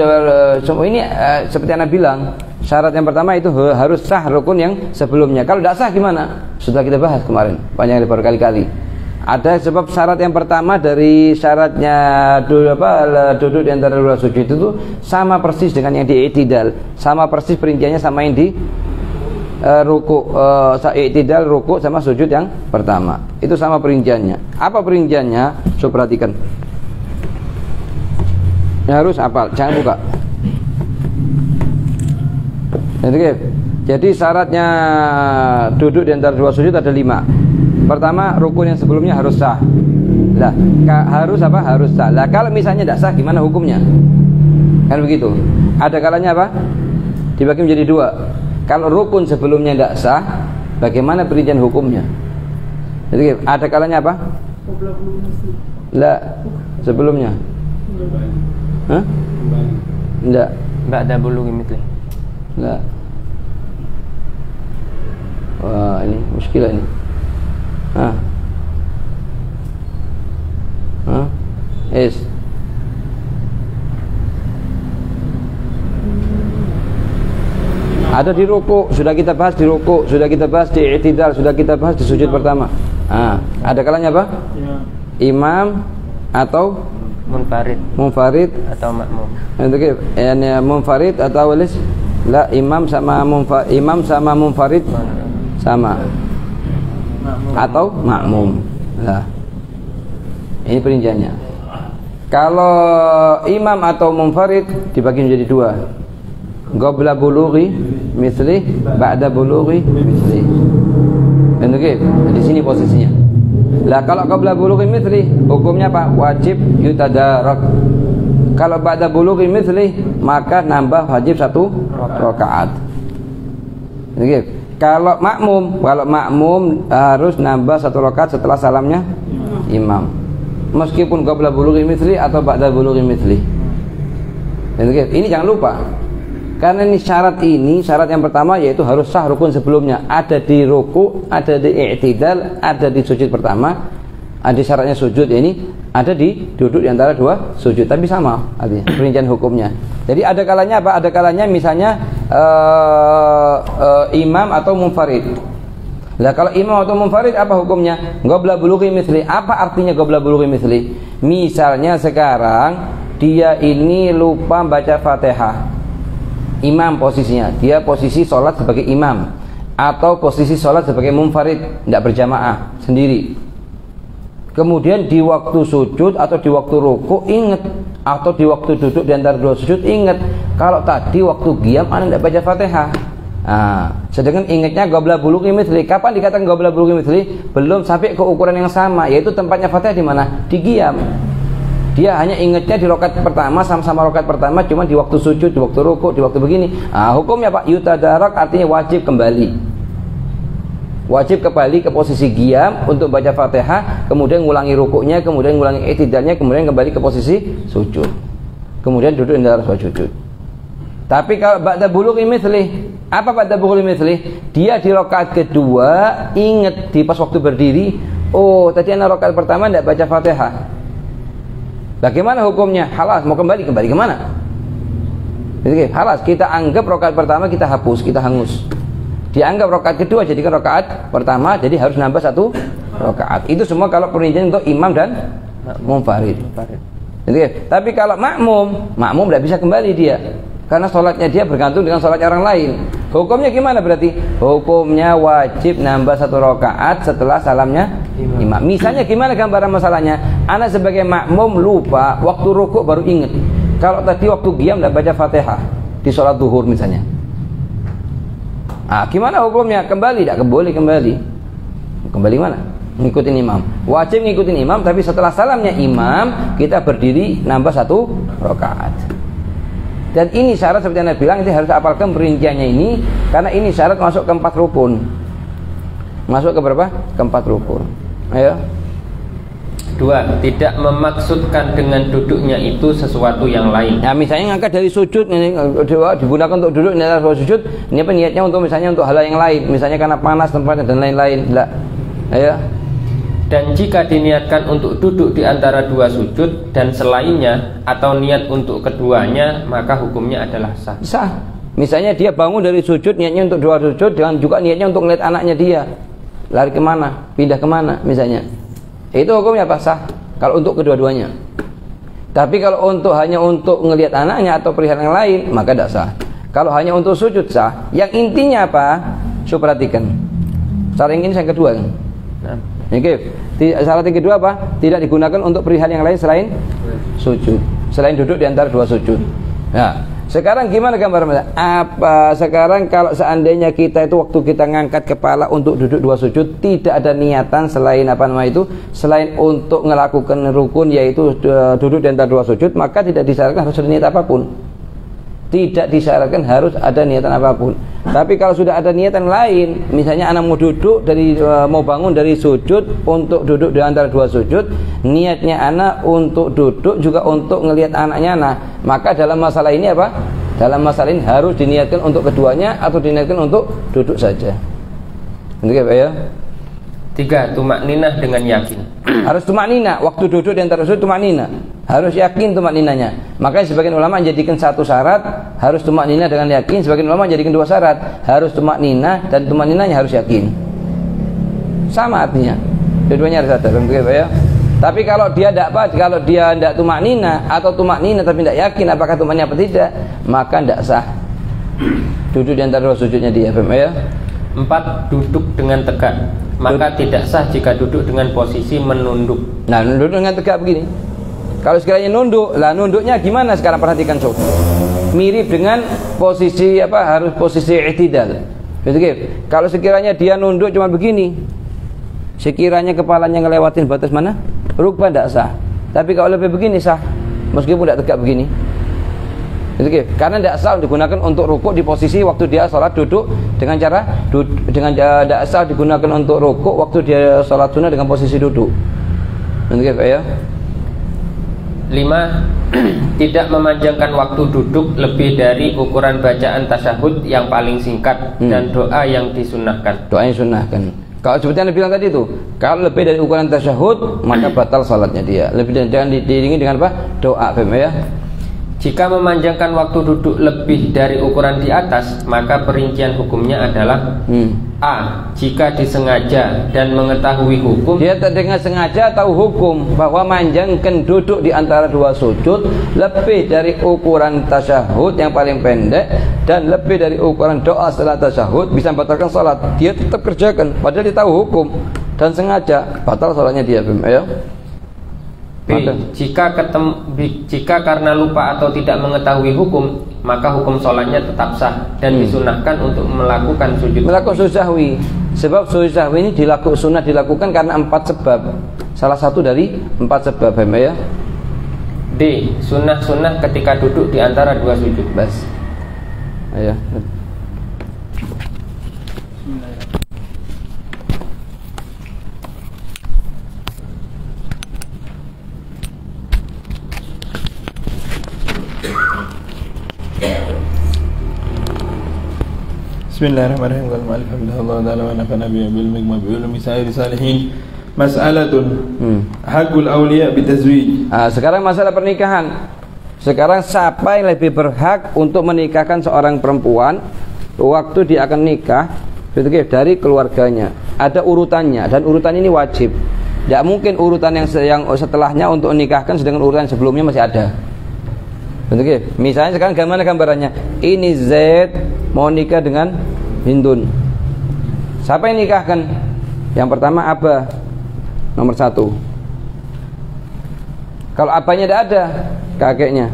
ini seperti Anda bilang, syarat yang pertama itu harus sah rukun yang sebelumnya. Kalau tidak sah gimana? Sudah kita bahas kemarin, banyak berkali-kali. Ada sebab syarat yang pertama dari syaratnya duduk di antara dua sujud itu sama persis dengan yang di i'tidal, sama persis perinciannya sama yang di ruku, i'tidal, ruku sama sujud yang pertama. Itu sama perinciannya. Apa perinciannya? Coba perhatikan. Harus hafal, jangan buka. Jadi syaratnya duduk di antara dua sujud ada 5. Pertama, rukun yang sebelumnya harus sah. Lah, harus apa? Harus sah. Lah, kalau misalnya tidak sah, gimana hukumnya? Kan begitu. Ada kalanya apa? Dibagi menjadi 2. Kalau rukun sebelumnya tidak sah, bagaimana perincian hukumnya? Jadi ada kalanya apa? Lah, sebelumnya. Enggak. Enggak ada bulu gimit lah. Enggak. Wah, ini muskilah ini. Ada di ruku, sudah kita bahas di ruku, sudah kita bahas di i'tidal, sudah kita bahas di sujud pertama. Ada kalanya apa? Imam atau munfarid atau makmum. Munfarid atau walis? La, imam sama munfarid sama. Atau makmum. Nah, ini perinciannya. Kalau imam atau munfarid dibagi menjadi 2. qabla bulughi mithli, ba'da bulughi mithli. Oke, di sini posisinya. Lah kalau qabla bulughi mithli hukumnya apa? Wajib yutadarak. Kalau ba'da bulughi mithli maka nambah wajib 1 rakaat. Oke. Kalau makmum harus nambah 1 rakaat setelah salamnya imam. Meskipun qabla bulughi mithli atau ba'da bulughi mithli. Oke, ini jangan lupa. Karena ini syarat yang pertama yaitu harus sah rukun sebelumnya. Ada di ruku, ada di i'tidal, ada di sujud pertama. Ada syaratnya sujud ini, ada di duduk di antara 2 sujud. Tapi sama artinya perincian hukumnya. Jadi ada kalanya apa? Ada kalanya misalnya imam atau munfarid. Lah kalau imam atau munfarid apa hukumnya? Qabla bulughi mithli. Apa artinya qabla bulughi mithli? Misalnya sekarang dia ini lupa baca Fatihah. Imam posisinya, dia posisi sholat sebagai imam atau posisi sholat sebagai munfarid, tidak berjamaah sendiri. Kemudian di waktu sujud atau di waktu ruku ingat, atau di waktu duduk di antara 2 sujud ingat, kalau tadi waktu qiyam anda tidak baca Fatihah. Sedangkan ingatnya qabla bulughi mithli. Kapan dikatakan qabla bulughi mithli? Belum sampai ke ukuran yang sama, yaitu tempatnya Fatihah di mana? Di qiyam. Dia hanya ingatnya di rakaat pertama, sama-sama rakaat pertama, cuma di waktu sujud, di waktu ruku, di waktu begini. Hukumnya Pak yutadarak artinya wajib kembali. Wajib kembali ke posisi qiyam untuk baca Fatihah, kemudian ngulangi rukuknya, kemudian ngulangi i'tidalnya, kemudian kembali ke posisi sujud. Kemudian duduk di antara 2 sujud. Tapi kalau ba'da bulughi mithli, apa ba'da bulughi mithli? Dia di rakaat kedua ingat di pas waktu berdiri, oh tadi anak rakaat pertama tidak baca Fatihah. Bagaimana hukumnya? Halas, mau kembali kemana? Jadi halas, kita anggap rakaat pertama kita hapus, kita hangus. Dianggap rakaat kedua jadikan rakaat pertama, jadi harus nambah 1 rakaat. Itu semua kalau perincian untuk imam dan munfarid. Jadi, tapi kalau makmum tidak bisa kembali dia, karena sholatnya dia bergantung dengan sholat orang lain. Hukumnya gimana berarti? Hukumnya wajib nambah 1 rakaat setelah salamnya imam. Misalnya gimana gambaran masalahnya? Anak sebagai makmum lupa waktu rukuk baru ingat. Kalau tadi waktu qiyam tidak baca Fatihah di sholat zuhur misalnya. Gimana hukumnya? Kembali? Tidak boleh kembali. Kembali mana? Ngikutin imam. Wajib ngikutin imam, tapi setelah salamnya imam kita berdiri nambah 1 rakaat. Dan ini syarat seperti yang Anda bilang, ini harus hafalkan perinciannya ini, karena ini syarat masuk ke 4 rukun. Masuk ke berapa? Ke 4 rukun. Ayo. 2. Tidak memaksudkan dengan duduknya itu sesuatu yang lain. Nah, misalnya ngangkat dari sujud, ini digunakan untuk duduk di antara 2 sujud, ini apa niatnya untuk misalnya untuk hal yang lain, misalnya karena panas tempatnya dan lain-lain. Enggak. Ayo. Dan jika diniatkan untuk duduk di antara 2 sujud dan selainnya atau niat untuk keduanya, maka hukumnya adalah sah. Sah. Misalnya dia bangun dari sujud, niatnya untuk 2 sujud, dengan juga niatnya untuk melihat anaknya dia. Lari kemana? Pindah kemana misalnya. Itu hukumnya apa? Sah. Kalau untuk kedua-duanya. Tapi kalau hanya untuk melihat anaknya atau perihal yang lain, maka tidak sah. Kalau hanya untuk sujud sah. Yang intinya apa? Coba perhatikan. Cara yang ini yang kedua kan? Oke. Syarat yang kedua apa? Tidak digunakan untuk perihal yang lain selain sujud, selain duduk di antara 2 sujud. Nah, sekarang gimana gambarannya? Sekarang kalau seandainya kita itu waktu kita ngangkat kepala untuk duduk 2 sujud tidak ada niatan selain selain untuk melakukan rukun yaitu duduk di antara 2 sujud, maka tidak disyaratkan harus ada niat apapun. Tidak disyaratkan harus ada niatan apapun. Tapi kalau sudah ada niatan lain, misalnya anak mau bangun dari sujud untuk duduk di antara 2 sujud, niatnya anak untuk duduk juga untuk ngelihat anaknya, maka dalam masalah ini apa? Dalam masalah ini harus diniatkan untuk keduanya atau diniatkan untuk duduk saja. Oke, Pak ya. 3. Tumakninah dengan yakin. Harus tumakninah waktu duduk di antara sujud, tumakninah. Harus yakin tumakninahnya. Makanya sebagian ulama menjadikan 1 syarat harus tumakninah dengan yakin, sebagian ulama menjadikan 2 syarat harus tumakninah dan tumakninahnya harus yakin. Sama artinya. Dua-duanya harus ada. Begitu Pak ya. Tapi kalau dia tidak tumakninah atau tumakninah tapi tidak yakin apakah tumakninah apa tidak, maka tidak sah. Duduk di antara 2 sujudnya dia, Pak ya. 4. Duduk dengan tegak. Maka tidak sah jika duduk dengan posisi menunduk. Nah, duduk dengan tegak begini. Kalau sekiranya nunduk, nunduknya gimana sekarang perhatikan sob. mirip dengan posisi harus posisi i'tidal. Kalau sekiranya dia nunduk cuma begini, sekiranya kepalanya ngelewatin batas mana? Rukbah tidak sah. Tapi kalau lebih begini sah, meskipun tidak tegak begini. Karena tidak sah digunakan untuk rukuk di posisi waktu dia sholat duduk dengan cara tidak sah digunakan untuk rukuk waktu dia sholat sunnah dengan posisi duduk. Ya. 5. Tidak memanjangkan waktu duduk lebih dari ukuran bacaan tasyahud yang paling singkat dan doa yang disunnahkan. Doa yang sunnahkan. Kalau seperti yang bilang tadi itu, kalau lebih dari ukuran tasyahud maka batal salatnya dia. Lebih dari jangan diiringi dengan apa? Doa, ya. Jika memanjangkan waktu duduk lebih dari ukuran di atas, maka perincian hukumnya adalah A. Jika disengaja dan mengetahui hukum. Dia dengan sengaja tahu hukum bahwa manjangkan duduk di antara dua sujud lebih dari ukuran tasyahud yang paling pendek dan lebih dari ukuran doa setelah tasyahud bisa membatalkan salat. Dia tetap kerjakan padahal dia tahu hukum dan sengaja, batal salatnya dia, ya. B. Jika karena lupa atau tidak mengetahui hukum, maka hukum sholatnya tetap sah dan disunahkan untuk melakukan sujud sahwi. Sebab sujud sahwi ini sunnah dilakukan karena 4 sebab. Salah satu dari 4 sebab, ya. D. Sunnah ketika duduk di antara dua sujud. Bas. Ya. Bismillahirrahmanirrahim. Alhamdulillah ta'ala wa nafa'ana bi ilmihi wa bi ulumi sa'iri salihin. Mas'alatun haqqul awliya bitazwij. Sekarang masalah pernikahan. Sekarang siapa yang lebih berhak untuk menikahkan seorang perempuan waktu dia akan nikah? Dari keluarganya. Ada urutannya dan urutan ini wajib. Tidak mungkin urutan yang setelahnya untuk menikahkan sedangkan urutan sebelumnya masih ada. Misalnya sekarang gimana gambarannya? Ini Z mau nikah dengan Hindun. Siapa yang nikahkan? Yang pertama Abah, nomor 1. Kalau abahnya tidak ada, kakeknya.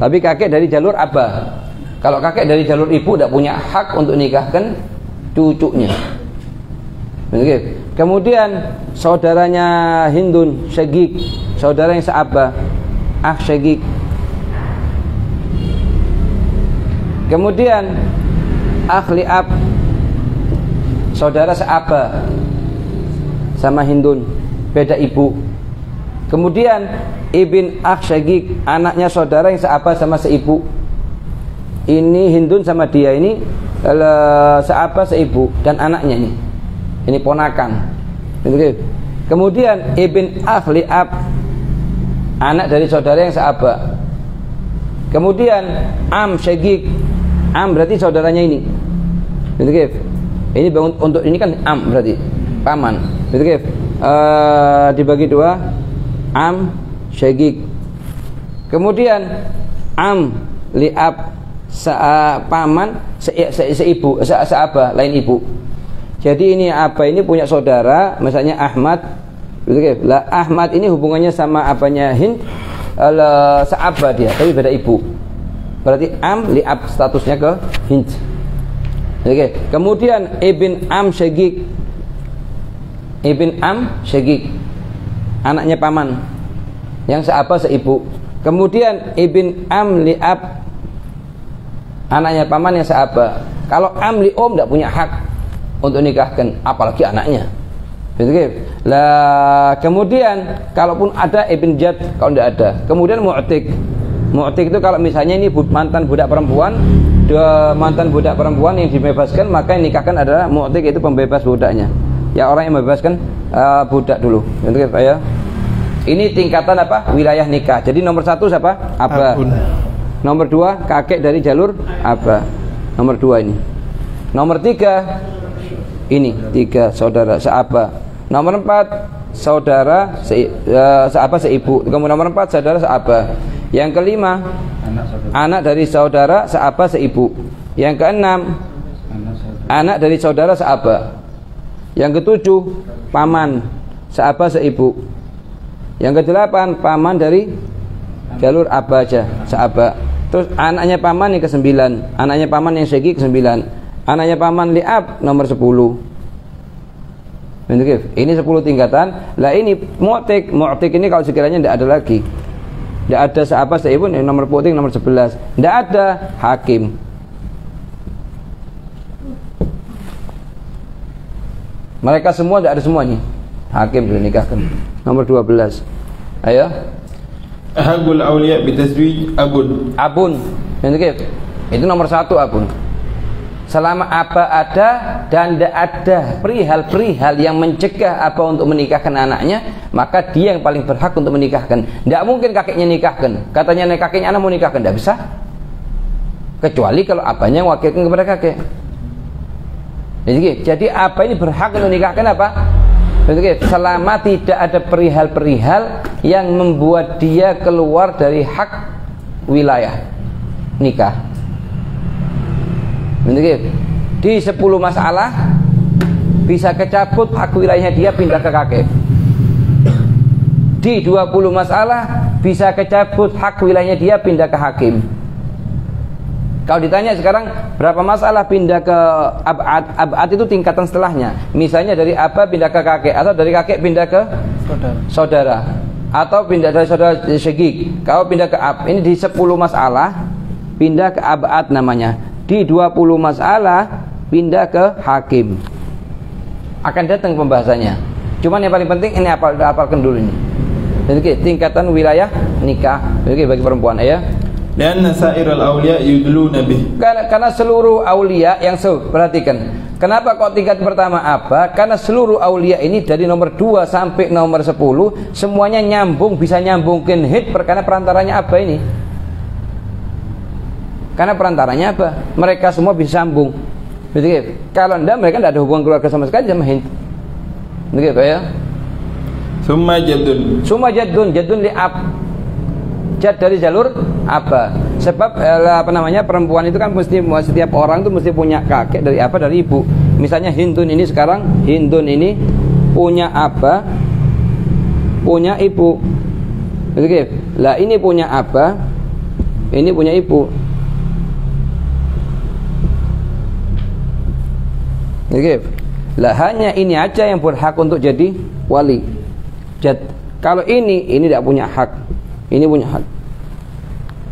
Tapi kakek dari jalur abah. Kalau kakek dari jalur ibu tidak punya hak untuk nikahkan cucunya. Kemudian saudaranya Hindun, Syagik, saudara yang seabah, Syagik. Kemudian li'ab, saudara seabah sama Hindun, beda ibu. Kemudian ibn Syagik, anaknya saudara yang seabah sama seibu. Ini Hindun sama dia ini seabah seibu dan anaknya ini ponakan. Kemudian ibn li'ab, anak dari saudara yang seabah. Kemudian Syagik, berarti saudaranya ini. Ini untuk ini kan berarti paman. Dibagi 2, Syagik. Kemudian li'ab, paman seibu, seabah lain ibu. Jadi ini abah ini punya saudara, misalnya Ahmad. Lah Ahmad ini hubungannya sama abahnya Hind, seabah dia, tapi beda ibu. Berarti li'ab statusnya ke Hind. Kemudian ibn Syagik, Syagik, anaknya paman yang seabah seibu. Kemudian ibn li'ab, anaknya paman yang seabah. Kalau li'om tidak punya hak untuk nikahkan, apalagi anaknya. Lah kemudian kalaupun ada ibn Jad, kalau tidak ada. Kemudian Mu'tik itu kalau misalnya ini mantan budak perempuan, mantan budak perempuan yang dibebaskan, maka yang nikahkan adalah Mu'tik, itu pembebas budaknya. Ya, orang yang membebaskan budak dulu. Ya. Ini tingkatan wilayah nikah. Jadi nomor 1 siapa? Abah. Nomor 2 kakek dari jalur abah. Nomor 2 ini. Nomor 3 ini 3 saudara seabah. Nomor 4 saudara seabah seibu. Kemudian nomor 4 saudara seabah. Yang kelima anak dari saudara seabah seibu. Yang keenam anak dari saudara seabah. Yang ketujuh paman seabah seibu. Yang kedelapan paman dari jalur aba aja, seaba. Terus anaknya paman yang ke-9, anaknya paman yang segi ke-9, anaknya paman liab nomor 10. Ini 10 tingkatan. Lah ini mu'tik ini kalau sekiranya tidak ada lagi, tidak ada seapa seibun yang nomor puting nomor 11, tidak ada hakim. Mereka semua tidak ada semuanya. Hakim boleh nikahkan. Nomor 12. Ayo. Ahagul awliya bitaswij abun. Abun. Itu nomor 1 abun. Selama apa ada dan tidak ada perihal-perihal yang mencegah apa untuk menikahkan anaknya, maka dia yang paling berhak untuk menikahkan. Tidak mungkin kakeknya nikahkan. Katanya kakeknya anak mau nikahkan, tidak bisa. Kecuali kalau apanya wakilkan kepada kakek. Jadi apa ini berhak untuk nikahkan apa? Selama tidak ada perihal-perihal yang membuat dia keluar dari hak wilayah nikah. Di 10 masalah bisa kecabut hak wilayahnya dia pindah ke kakek. Di 20 masalah bisa kecabut hak wilayahnya dia pindah ke hakim. Kalau ditanya sekarang berapa masalah pindah ke abad itu tingkatan setelahnya. Misalnya dari aba pindah ke kakek, atau dari kakek pindah ke saudara, atau pindah dari saudara syegik. Kalau pindah ke ab, ini di 10 masalah pindah ke abad namanya. Di 20 masalah pindah ke hakim. Akan datang pembahasannya. Cuman yang paling penting ini apalkan dulu ini. Jadi tingkatan wilayah nikah bagi perempuan ya. Dan sairul awliya yudluna bih. Karena seluruh aulia yang perhatikan. Kenapa kok tingkat pertama apa? Karena seluruh aulia ini dari nomor 2 sampai nomor 10 semuanya nyambung, bisa nyambungin hit karena perantaranya apa ini? Karena perantaranya apa? Mereka semua bisa sambung. Begitu. Kalau enggak mereka enggak ada hubungan keluarga sama sekali sama hit. Begitu ya. Summa jaddun li'ab. Jad dari jalur apa? Sebab perempuan itu kan mesti, setiap orang itu mesti punya kakek dari apa? Dari ibu. Misalnya Hindun ini sekarang, Hindun ini punya apa? Punya ibu. Begitu. Lah ini punya apa? Ini punya ibu. Begitu. Lah hanya ini aja yang berhak untuk jadi wali. Kalau ini tidak punya hak. Ini punya hak.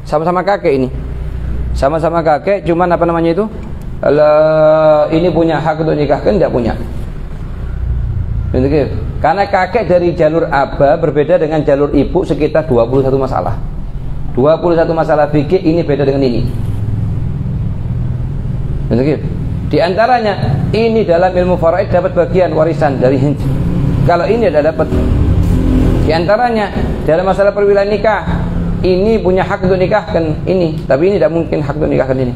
Sama-sama kakek ini. Sama-sama kakek, cuman apa namanya itu? Ini punya hak untuk nikahkan, tidak punya. Begitu. Karena kakek dari jalur aba berbeda dengan jalur ibu sekitar 21 masalah. 21 masalah fikih ini beda dengan ini. Begitu. Di antaranya ini dalam ilmu faraid dapat bagian warisan dari Hind. Kalau ini ada dapat. Di antaranya dalam masalah perwilayahan nikah, ini punya hak untuk nikahkan ini, tapi ini tidak mungkin hak untuk nikahkan ini.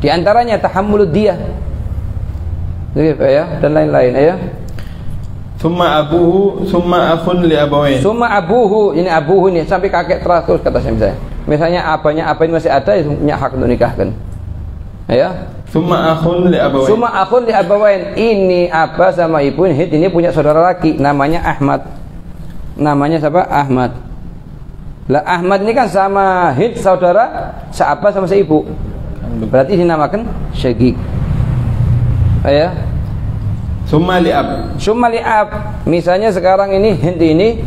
Di antaranya tahammulud diyah, ya, dan lain-lain ya. Summa abuhu, summa akhun li abawain. Summa abuhu, ini abuhu ini sampai kakek terus kata saya. Misalnya abahnya apa ini masih ada, ya punya hak untuk nikahkan. Ya. Summa akhun li abawain. Summa akhun li abawain. Ini apa sama ibu ini punya saudara laki namanya Ahmad. Namanya siapa? Ahmad. Lah Ahmad ini kan sama Hid saudara seapa sama seibu. Berarti dinamakan syagik. Ya. Summa li'ab. Summa li'ab. Misalnya sekarang ini Hind ini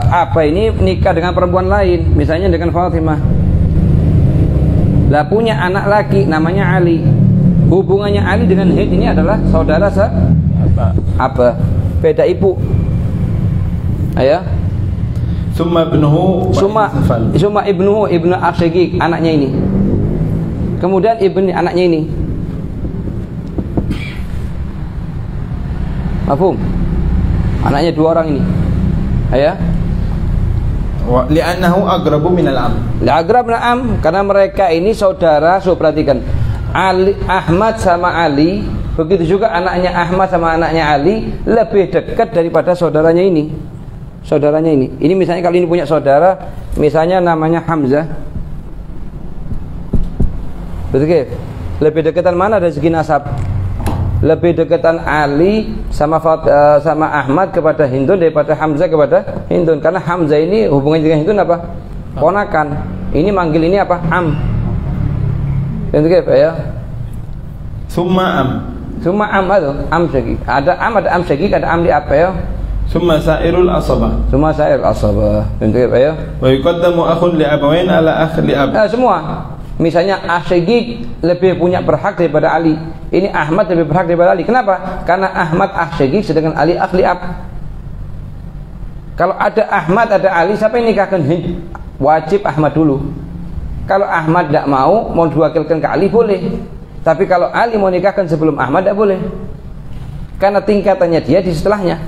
apa ini nikah dengan perempuan lain, misalnya dengan Fatimah. Lah punya anak laki namanya Ali. Hubungannya Ali dengan Hind ini adalah saudara apa? Beda ibu. Ayo. Summa ibnuhu. Summa ibnuhu ibnu Asyagik, anaknya ini. Kemudian ibnu anaknya ini. Mafhum? Anaknya 2 orang ini. Ayo. Li'annahu agrabu minal am. Li'agrab minal am, karena mereka ini saudara. So perhatikan, Ahmad sama Ali, begitu juga anaknya Ahmad sama anaknya Ali lebih dekat daripada saudaranya ini. Saudaranya ini. Ini misalnya kalau ini punya saudara, misalnya namanya Hamzah. Betul ke? Lebih dekatan mana dari segi nasab? lebih dekatan Ali sama Ahmad kepada Hindun daripada Hamzah kepada Hindun, karena Hamzah ini hubungannya dengan Hindun apa? Ponakan. Ini manggil ini apa? Am. Begitu ya? Summa am. Summa am itu am syaqi. Ada am syaqi, ada am li apa ya? Summa sa'irul asabah. Summa sa'irul asabah. Begitu ya? Wa yuqaddamu akhun li abawain ala akh li ab. Semua. Misalnya Asy-Syaqiq lebih punya berhak daripada Ali. Ini Ahmad lebih berhak daripada Ali. Kenapa? Karena Ahmad Asy-Syaqiq sedangkan Ali akh li ab. Kalau ada Ahmad ada Ali, siapa yang nikahkan? Wajib Ahmad dulu. Kalau Ahmad tidak mau diwakilkan ke Ali boleh. Tapi kalau Ali mau nikahkan sebelum Ahmad tidak boleh. Karena tingkatannya dia di setelahnya.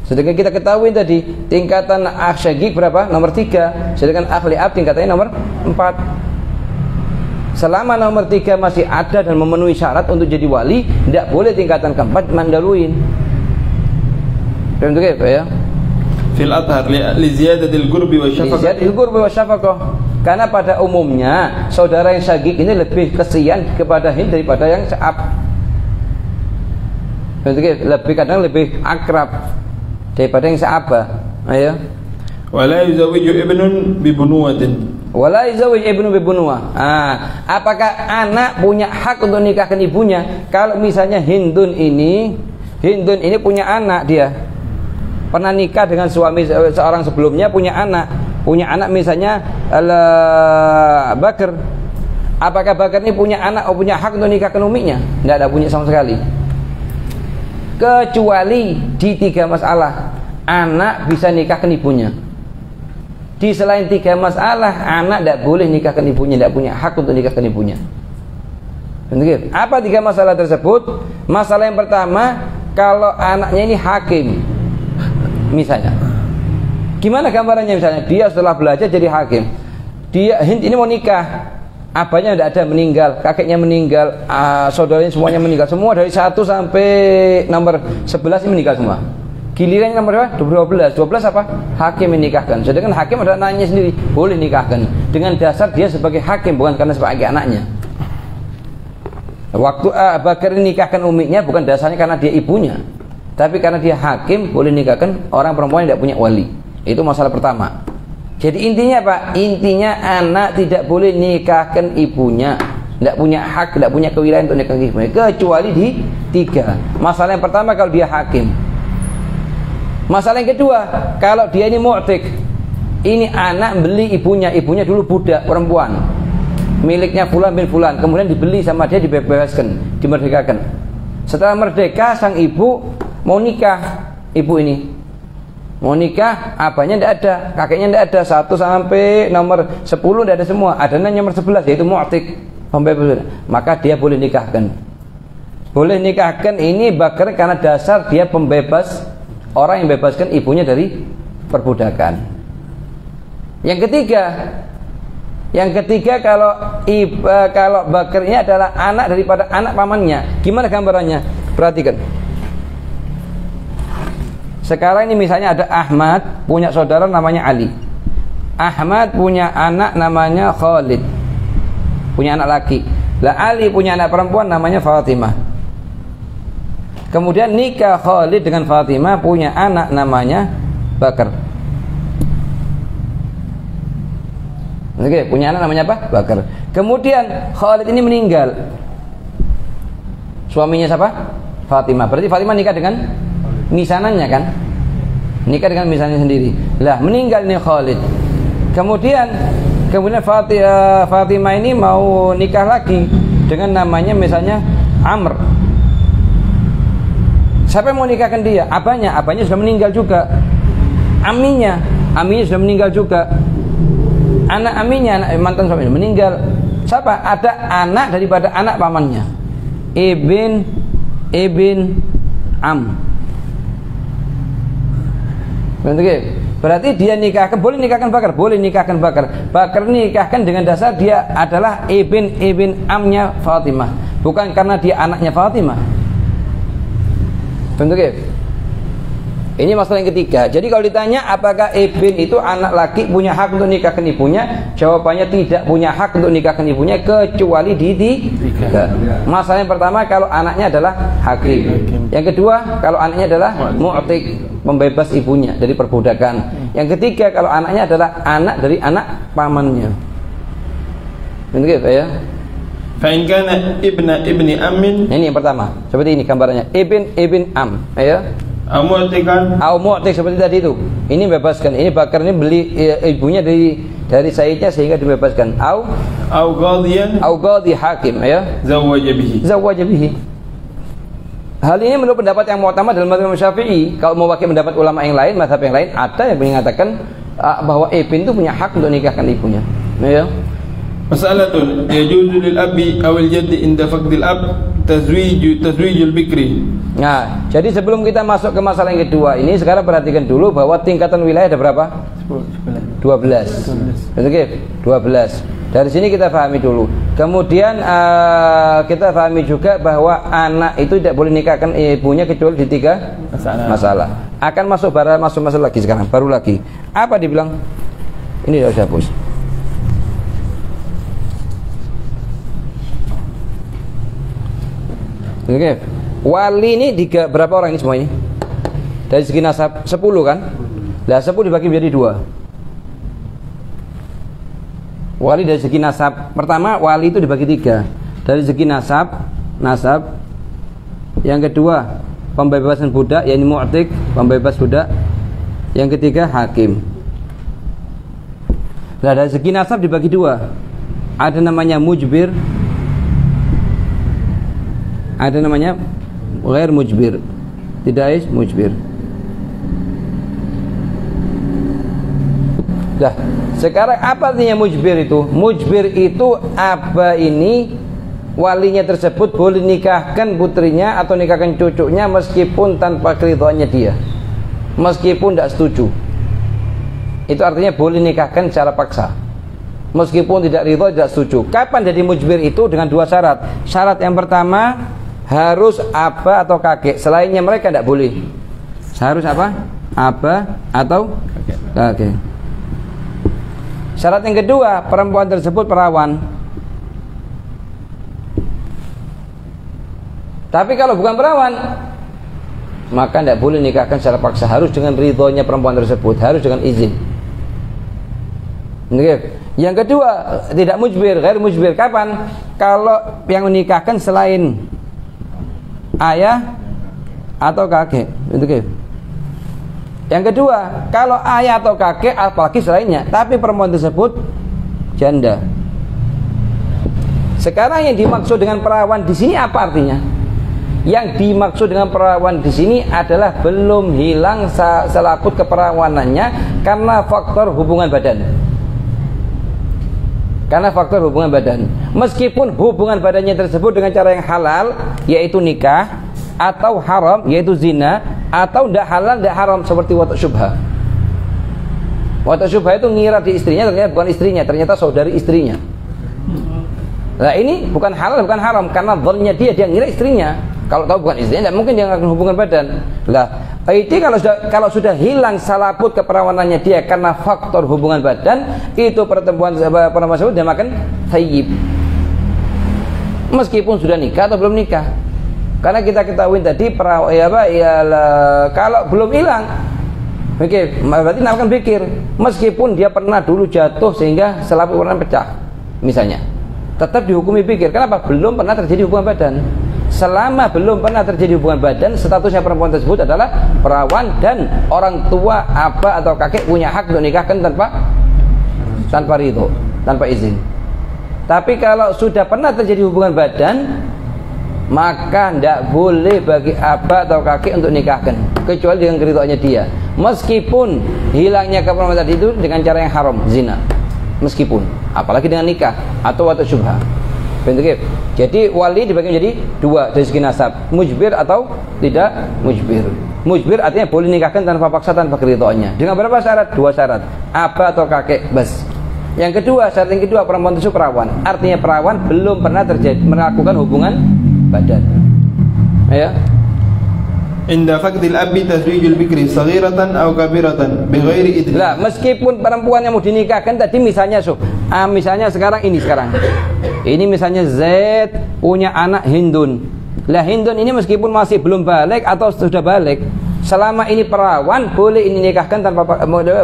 Sedangkan kita ketahui tadi tingkatan Asy-Syaqiq berapa? Nomor 3. Sedangkan akh li ab tingkatannya nomor 4. Selama nomor 3 masih ada dan memenuhi syarat untuk jadi wali, tidak boleh tingkatan keempat mandaluin. Begitu ya? Fil athhar li ziyadatil qurbi wa syafaqah. Ziyadatil qurbi wa syafaqah. Karena pada umumnya saudara yang syaqiq ini lebih kesian kepada Hind daripada yang seab. Lebih kadang lebih akrab daripada yang seabah. Ayo. Wala yuzawwiju ibnun bi bunuwatin. Wala yuzawwij ibnu bi bunuwah. Apakah anak punya hak untuk nikahkan ibunya? Kalau misalnya Hindun ini punya anak, dia pernah nikah dengan suami seorang sebelumnya, punya anak misalnya Bakar. Apakah Bakar ini punya anak atau punya hak untuk nikahkan uminya? Tidak ada, punya sama sekali. Kecuali di 3 masalah anak bisa nikahkan ibunya. Di selain 3 masalah anak tidak boleh nikahkan ibunya, tidak punya hak untuk nikahkan ibunya. Begitu. Apa 3 masalah tersebut? Masalah yang pertama, kalau anaknya ini hakim misalnya. Gimana gambarannya? Misalnya dia setelah belajar jadi hakim, dia Hind ini mau nikah, abahnya tidak ada, meninggal, kakeknya meninggal, saudaranya semuanya meninggal, semua dari 1 sampai nomor 11 ini meninggal semua. Giliran nomor berapa? 12 apa? Hakim menikahkan. Sedangkan hakim adalah anaknya sendiri, boleh nikahkan dengan dasar dia sebagai hakim, bukan karena sebagai anaknya. Waktu Bakar nikahkan uminya bukan dasarnya karena dia ibunya, tapi karena dia hakim, boleh nikahkan orang perempuan yang tidak punya wali. Itu masalah pertama. Jadi intinya apa? Intinya anak tidak boleh nikahkan ibunya, tidak punya hak, tidak punya kewilayahan untuk nikahkan ibunya, kecuali di 3. Masalah yang pertama kalau dia hakim. Masalah yang kedua, kalau dia ini mu'tik, ini anak beli ibunya dulu budak perempuan, miliknya Fulan bin Fulan, kemudian dibeli sama dia, dibebaskan, dimerdekakan. Setelah merdeka, sang ibu mau nikah, ibu ini mau nikah, abahnya tidak ada, kakeknya tidak ada, 1 sampai nomor 10 tidak ada semua, adanya nomor 11 yaitu mu'tik, pembebas. Maka dia boleh nikahkan. Boleh nikahkan ini Bakar karena dasar dia pembebas, orang yang bebaskan ibunya dari perbudakan. Yang ketiga kalau Bakar ini adalah anak daripada anak pamannya. Gimana gambarannya? Perhatikan. Sekarang ini misalnya ada Ahmad punya saudara namanya Ali. Ahmad punya anak namanya Khalid, punya anak laki. Lah Ali punya anak perempuan namanya Fatimah. Kemudian nikah Khalid dengan Fatimah, punya anak namanya Bakar. Oke, punya anak namanya apa? Bakar. Kemudian Khalid ini meninggal. Suaminya siapa? Fatimah. Berarti Fatimah nikah dengan misanannya kan? Nikah dengan misanannya sendiri. Lah, meninggal nih Khalid. Kemudian Fatimah ini mau nikah lagi dengan namanya misalnya Amr. Siapa yang mau nikahkan dia? Abahnya sudah meninggal juga. Aminya sudah meninggal juga. Anak aminnya, anak mantan suaminya meninggal. Siapa? Ada anak daripada anak pamannya, Ibn Am. Berarti dia nikahkan, boleh nikahkan Bakar, boleh nikahkan Bakar. Bakar nikahkan dengan dasar dia adalah Ibn Amnya Fatimah, bukan karena dia anaknya Fatimah. Bentuknya. Ini masalah yang ketiga. Jadi kalau ditanya apakah ibn itu anak laki punya hak untuk nikahkan ibunya, jawabannya tidak punya hak untuk nikahkan ibunya kecuali di tiga. Masalah yang pertama kalau anaknya adalah hakim. Yang kedua kalau anaknya adalah mu'tik, pembebas ibunya dari perbudakan. Yang ketiga kalau anaknya adalah anak dari anak pamannya. Begitu ya. Fa'in kana ibni amin. Ini yang pertama. Seperti ini gambarannya. Ibn am, ya. Au mu'tik seperti tadi itu. Ini bebaskan. Ini bakar ini beli ibunya dari Sayyidnya sehingga dibebaskan. Au qadhi hakim, ya. Zawwaja bihi. Hal ini menurut pendapat yang mu'tamad dalam mazhab Syafi'i. Kalau mau pakai pendapat ulama yang lain, mazhab yang lain ada yang mengatakan bahwa ibn itu punya hak untuk nikahkan ibunya. Ya. Masalatun yajuzu lil abi aw al jaddi inda faqdil ab tazwijul bikri. Nah, jadi sebelum kita masuk ke masalah yang kedua ini, sekarang perhatikan dulu bahwa tingkatan wilayah ada berapa? 12. Oke, 12. Dari sini kita pahami dulu. Kemudian kita pahami juga bahwa anak itu tidak boleh nikahkan ibunya kecuali di 3 masalah. Akan masuk masalah lagi sekarang, baru lagi. Apa dibilang? Ini sudah hapus. Oke. Wali ini berapa orang ini semua ini? Dari segi nasab 10 kan? Lah 10 dibagi menjadi 2. Wali dari segi nasab. Pertama wali itu dibagi 3. Dari segi nasab. Yang kedua pembebasan budak, yakni mu'tik, pembebas budak. Yang ketiga hakim. Nah, dari segi nasab dibagi 2. Ada namanya mujbir, ada namanya ghair mujbir, tidak mujbir. Nah, sekarang apa artinya mujbir itu? Mujbir itu apa ini walinya tersebut boleh nikahkan putrinya atau nikahkan cucunya meskipun tanpa keridhaannya dia, meskipun tidak setuju. Itu artinya boleh nikahkan secara paksa, meskipun tidak ridha, tidak setuju. Kapan jadi mujbir itu? Dengan 2 syarat. Syarat yang pertama harus aba atau kakek, selainnya mereka tidak boleh. Harus apa? Aba atau kakek. Syarat yang kedua, perempuan tersebut perawan. Tapi kalau bukan perawan, maka tidak boleh nikahkan secara paksa, harus dengan ridhonya perempuan tersebut, harus dengan izin. Yang kedua, tidak mujbir, ghair mujbir. Kapan? Kalau yang menikahkan selain ayah atau kakek. Yang kedua, kalau ayah atau kakek apalagi selainnya, tapi perempuan tersebut janda. Sekarang yang dimaksud dengan perawan di sini apa artinya? Yang dimaksud dengan perawan di sini adalah belum hilang selaput keperawanannya karena faktor hubungan badan. Karena faktor hubungan badan. Meskipun hubungan badannya tersebut dengan cara yang halal, yaitu nikah, atau haram, yaitu zina, atau tidak halal, tidak haram, seperti watak syubha. Watak syubha itu ngira di istrinya, ternyata bukan istrinya, ternyata saudari istrinya. Nah ini bukan halal, bukan haram, karena dzannya dia ngira istrinya. Kalau tahu bukan istrinya, tidak mungkin dia akan hubungan badan. Lah, itu kalau sudah hilang salaput keperawanannya dia karena faktor hubungan badan, itu perempuan tersebut dinamakan thayyib. Meskipun sudah nikah atau belum nikah. Karena kita ketahui tadi kalau belum hilang, berarti dinamakan bikir. Meskipun dia pernah dulu jatuh sehingga selaput warna pecah, misalnya, tetap dihukumi bikir. Kenapa? Belum pernah terjadi hubungan badan. Selama belum pernah terjadi hubungan badan, statusnya perempuan tersebut adalah perawan dan orang tua, aba atau kakek punya hak untuk nikahkan tanpa ridho, tanpa izin. Tapi kalau sudah pernah terjadi hubungan badan, maka tidak boleh bagi aba atau kakek untuk nikahkan kecuali dengan keridhoannya dia. Meskipun hilangnya keperawanan tadi itu dengan cara yang haram, zina. Meskipun, apalagi dengan nikah atau watak syubha. Jadi wali dibagi menjadi 2 dari segi nasab, mujbir atau tidak mujbir. Mujbir artinya boleh nikahkan tanpa paksa, tanpa keridhoannya. Dengan berapa syarat? 2 syarat. Aba atau kakek, bas. Yang kedua, syarat yang kedua, perempuan itu perawan. Artinya perawan belum pernah melakukan hubungan badan. Ya. Inda faqdil abi tazwijul bikri saghiratan aw kabiratan bighairi idn. Lah, meskipun perempuan yang mau dinikahkan tadi misalnya misalnya sekarang ini misalnya Z punya anak Hindun. Lah Hindun ini meskipun masih belum balik atau sudah balik, selama ini perawan boleh ini nikahkan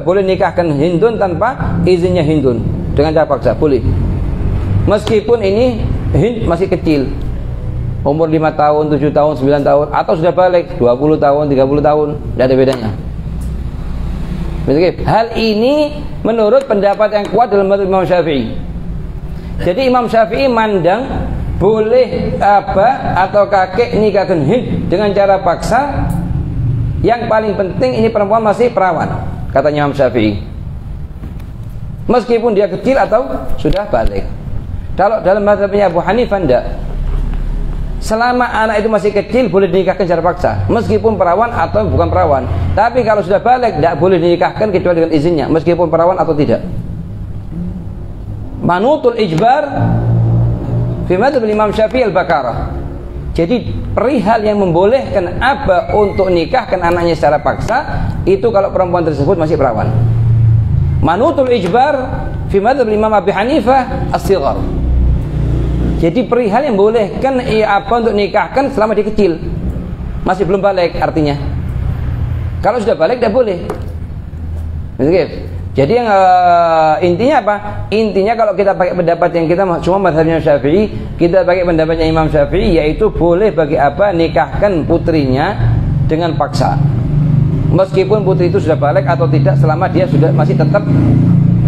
boleh nikahkan Hindun tanpa izinnya Hindun dengan cara paksa, boleh. Meskipun ini Hind masih kecil, umur 5 tahun, 7 tahun, 9 tahun, atau sudah balik 20 tahun, 30 tahun, tidak ada bedanya. Hal ini menurut pendapat yang kuat dalam mazhab Imam Syafi'i. Jadi Imam Syafi'i mandang boleh abah atau kakek nikahkan Hind dengan cara paksa. Yang paling penting ini perempuan masih perawan, katanya Imam Syafi'i. Meskipun dia kecil atau sudah balik. Kalau dalam mazhabnya Abu Hanifah tidak. Selama anak itu masih kecil boleh dinikahkan secara paksa, meskipun perawan atau bukan perawan. Tapi kalau sudah balik tidak boleh dinikahkan kecuali dengan izinnya, meskipun perawan atau tidak. Manutul ijbar fi madzhab Imam Syafi'i al-bakarah. Jadi perihal yang membolehkan abah untuk nikahkan anaknya secara paksa itu kalau perempuan tersebut masih perawan. Manutul ijbar fi madzhab Imam Abi Hanifah as-sighar. Jadi perihal yang bolehkan abah untuk nikahkan selama dia kecil, masih belum balik artinya. Kalau sudah balik tidak boleh. Jadi yang intinya apa? Intinya kalau kita pakai pendapat yang kita cuma mazhabnya Syafi'i, kita pakai pendapatnya Imam Syafi'i, yaitu boleh bagi abah nikahkan putrinya dengan paksa, meskipun putri itu sudah balik atau tidak, selama dia sudah masih tetap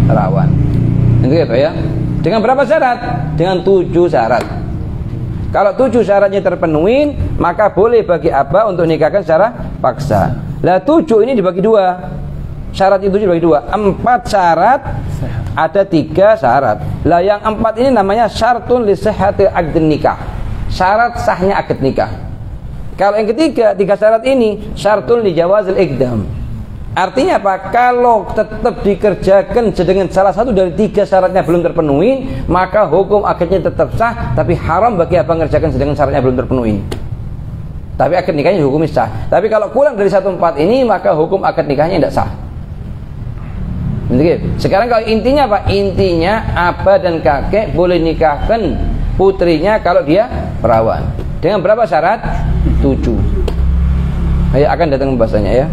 perawan. Itu ya. Dengan berapa syarat? Dengan 7 syarat. Kalau 7 syaratnya terpenuhi, maka boleh bagi abah untuk nikahkan secara paksa. Lah 7 ini dibagi 2. Syarat itu dibagi 2. 4 syarat, ada 3 syarat. Lah yang 4 ini namanya syartun li sihhati aqdin nikah. Syarat sahnya akad nikah. Kalau yang ketiga, 3 syarat ini syartun li jawazil iqdam. Artinya apa? Kalau tetap dikerjakan dengan salah satu dari 3 syaratnya belum terpenuhi, maka hukum akadnya tetap sah, tapi haram bagi abah mengerjakan sedangkan syaratnya belum terpenuhi. Tapi akad nikahnya hukum sah. Tapi kalau kurang dari 1/4 ini, maka hukum akad nikahnya tidak sah. Sekarang kalau intinya apa? Intinya abah dan kakek boleh nikahkan putrinya kalau dia perawan. Dengan berapa syarat? 7. Saya akan datang pembahasannya ya.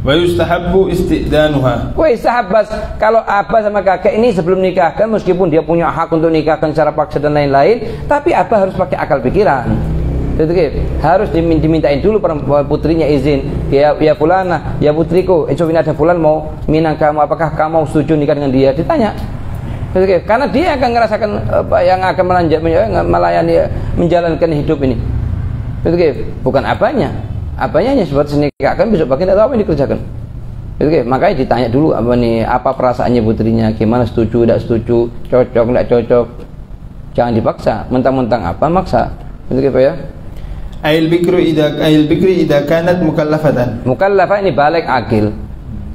Wa yustahabbu istidanuha. Wah, sahabat, kalau abah sama kakek ini sebelum nikahkan, meskipun dia punya hak untuk nikahkan secara paksa dan lain-lain, tapi abah harus pakai akal pikiran. Harus dimintain dulu putrinya izin. Ya fulana, ya putriku, ada fulan mau minang kamu, apakah kamu setuju nikah dengan dia? Ditanya. Karena dia akan merasakan yang akan melayani, menjalankan hidup ini. Bukan abahnya. Abahnya hanya sebatas nikahkan, besok pagi tidak tahu apa yang dikerjakan. Makanya ditanya dulu apa perasaannya putrinya, gimana, setuju, tidak setuju, cocok, tidak cocok. Jangan dipaksa, mentang-mentang apa maksa. Ya. Ail bikri idza kanat mukallafatan. Mukallafah ini balik akil.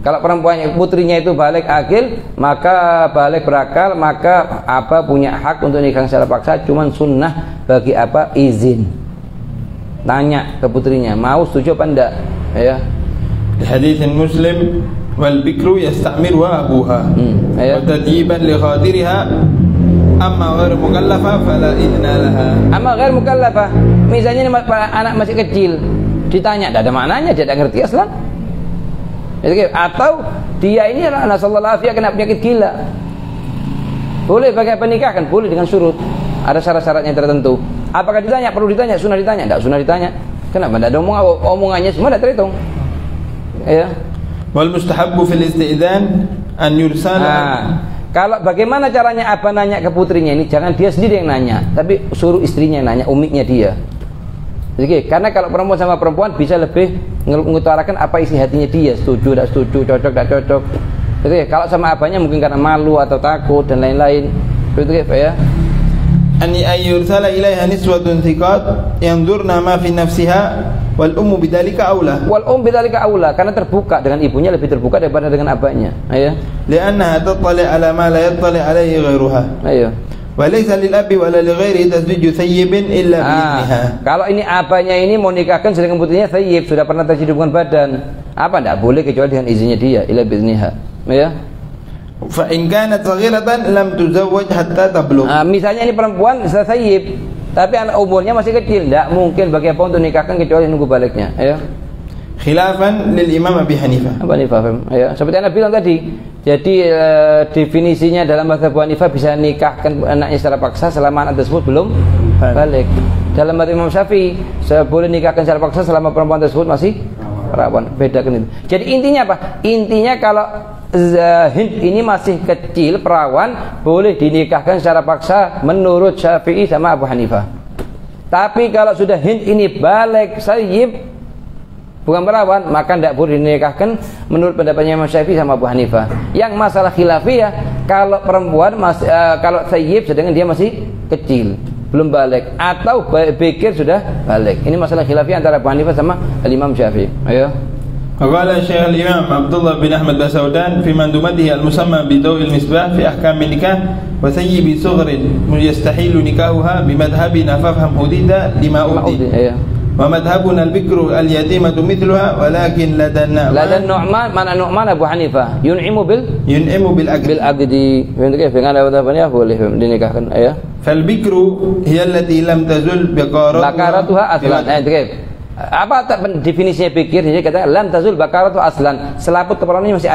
Kalau perempuannya putrinya itu balik akil, maka balik berakal, maka apa punya hak untuk nikah secara paksa, cuman sunnah bagi apa izin. Tanya ke putrinya, mau setuju apa enggak? Ya. Hadits Muslim wal bikru yasta'miruha abuha. Wa tadyiban li khadiriha amma ghair mukallafa fala idna laha. Amma ghair mukallafa, misalnya anak masih kecil, ditanya, tidak ada maknanya, dia tidak ngerti aslan. Atau dia ini anak sallallahu alaihi kena penyakit gila. Boleh bagi pernikahan, boleh dengan surut. Ada syarat-syaratnya tertentu. Apakah ditanya? Perlu ditanya? Sunnah ditanya? Tidak sunnah ditanya. Kenapa? Tidak ada omongannya, semua tidak terhitung. Ya. Wal mustahabbu fil isti'dzan an yursala. Kalau bagaimana caranya abah nanya ke putrinya ini, jangan dia sendiri yang nanya, tapi suruh istrinya yang nanya, umiknya dia. Jadi, karena kalau perempuan sama perempuan bisa lebih mengutarakan apa isi hatinya dia, setuju, tidak setuju, cocok, tidak cocok. Jadi, kalau sama abahnya mungkin karena malu atau takut dan lain-lain. Begitu ya. An yursala ilaiha niswatun thiqat yanzurna ma fi nafsiha wal ummu bidzalika aula. Wal bidzalika aula, karena terbuka dengan ibunya lebih terbuka daripada dengan abahnya. Ya. Li'annaha tattali ala ma la yattali alaihi ghairuha. Ayo. Walaysa lil abi wala li ghairi tazwiju thayyibin illa bi'idniha. Kalau ini abahnya ini mau nikahkan sedangkan putrinya thayyib, sudah pernah terjadi hubungan badan, apa enggak boleh kecuali dengan izinnya dia, illa bi'idniha. Ya. Fa in kanat saghiratan lam tuzawwaj hatta tablugh. Misalnya ini perempuan sudah thayyib, tapi anak umurnya masih kecil, enggak mungkin bagi apa untuk nikahkan kecuali nunggu baliknya, ya. Khilafan lil Imam Abi Hanifah. Abu Hanifah, ya. Seperti Anda bilang tadi. Jadi definisinya dalam mazhab Abu Hanifah bisa nikahkan anaknya secara paksa selama anak tersebut belum balik. Dalam mazhab Imam Syafi'i boleh nikahkan secara paksa selama perempuan tersebut masih perawan. Bedakan itu. Jadi intinya apa? Intinya kalau Hind ini masih kecil perawan boleh dinikahkan secara paksa menurut Syafi'i sama Abu Hanifah. Tapi kalau sudah Hind ini balik sayyib bukan perawan, maka tidak boleh dinikahkan menurut pendapatnya Imam Syafi'i sama Abu Hanifah. Yang masalah khilafiyah, kalau perempuan kalau thayyib sedangkan dia masih kecil, belum balik, atau bikir sudah balik. Ini masalah khilafiyah antara Abu Hanifah sama Imam Syafi'i. Ayo. Qala Syekh al-Imam Abdullah bin Ahmad Basaudan fi mandumatihi al-musamma bi Daw' al-Misbah fi ahkam an-nikah wa thayyib sughrin yastahilu nikahuha bi madhhabina fafham hudida lima udi. Wa madhhabuna al-bikru al-yatimatu mithluha walakin ladanna Nu'man, mana Nu'man Abu Hanifah yun'imu bil aqdi. Dengan madhabnya boleh dinikahkan, ya. Fal bikru hiya allati lam tazul bakaratuha aslan. Apa definisinya bikir? Dia kata lam tazul bakaratu aslan, selaput kepalanya masih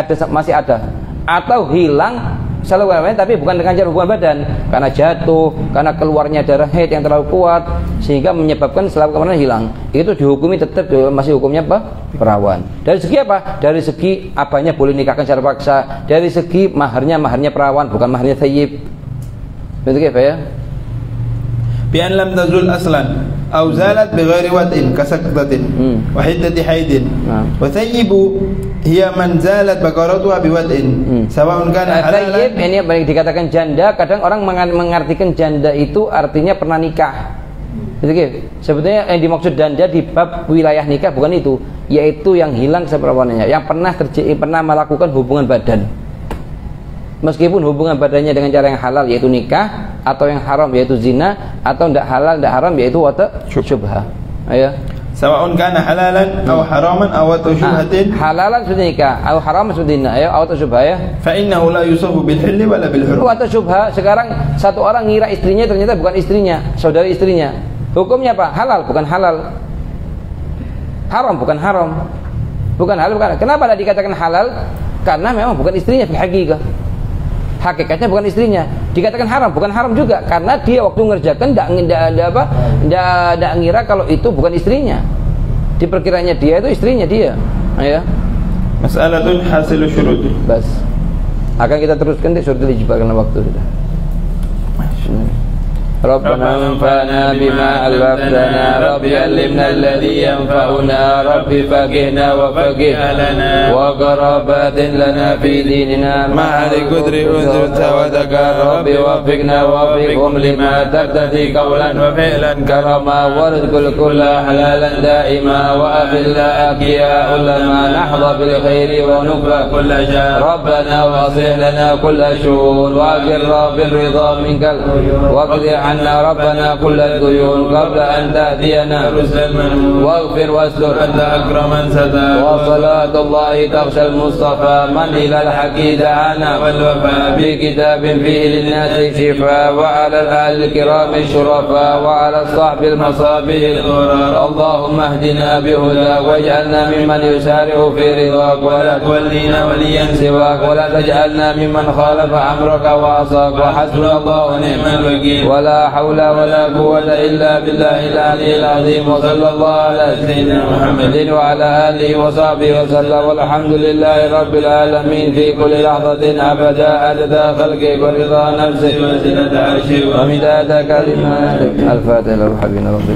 ada atau hilang selalu, tapi bukan dengan cara hubungan badan, karena jatuh, karena keluarnya darah haid yang terlalu kuat sehingga menyebabkan selaput kepalanya hilang. Itu dihukumi tetap masih hukumnya apa? Perawan. Dari segi apa? Dari segi abahnya boleh nikahkan secara paksa. Dari segi maharnya perawan, bukan maharnya thayyib. Betul ya? Bi an lam tazul aslan aw zalat bi ghairi wad'in kasaqtatin wa hiddati haidin wa thayyibu hiya man zalat bakaratuha bi wad'in sawa'un kana halalan. Ini baik dikatakan janda, kadang orang mengartikan janda itu artinya pernah nikah. Gitu. Sebetulnya yang dimaksud janda di bab wilayah nikah bukan itu, yaitu yang hilang keperawanannya, yang pernah melakukan hubungan badan. Meskipun hubungan badannya dengan cara yang halal yaitu nikah, atau yang haram yaitu zina, atau tidak halal tidak haram yaitu syubhah. Ayo. Sawa'un kana halalan aw haraman aw syubhatin. Halalan sudah nikah, atau haraman sudah zina, ayo atau syubhah, ya. Fa innahu la yusafu bil hilli wala bil hurum. Atau syubhah, sekarang satu orang ngira istrinya ternyata bukan istrinya, saudari istrinya. Hukumnya apa? Halal bukan halal. Haram bukan haram. Bukan halal bukan. Kenapa tidak dikatakan halal? Karena memang bukan istrinya fil haqiqah. Hakikatnya bukan istrinya. Dikatakan haram bukan haram juga karena dia waktu mengerjakan tidak ngira kalau itu bukan istrinya. Diperkiranya dia itu istrinya dia. Ya. Mas'alatun hasilu syurut. Bas. Akan kita teruskan di syurut ijba karena waktu sudah. ربنا انفعنا بما علمتنا رب علمنا الذي ينفعنا رب فقهنا وفقه لنا وقرابات لنا في ديننا مع القدر أنزلت وذكر رب وفقنا وفقهم لما ترتدي قولا وفعلا كرما وارزق الكل حلالا دائما وأخلا أكياء لما نحظى بالخير ونكفى كل شر ربنا واصلح لنا كل شؤون وأقر بالرضا منك واقضي عنا ربنا كل الديون قبل أن تأتينا واغفر واستر أنت أكرم من ستر وصلاة الله تغشى المصطفى من إلى الحق دعانا والوفاء بكتاب فيه للناس شفاء وعلى الآل الكرام الشرفاء وعلى الصحب المصابيح الغرار اللهم اهدنا بهداك واجعلنا ممن يسارع في رضاك ولا تولينا وليا سواك ولا تجعلنا ممن خالف أمرك وعصاك وحسبنا الله ونعم الوكيل ولا حول ولا قوة إلا بالله العلي العظيم وصلى الله على سيدنا محمد وعلى آله وصحبه وسلم والحمد لله رب العالمين في كل لحظة أبدا عدد خلقك ورضا نفسك وزنة عرشك ومداد كلماتك. الفاتحة لله حبيبنا رب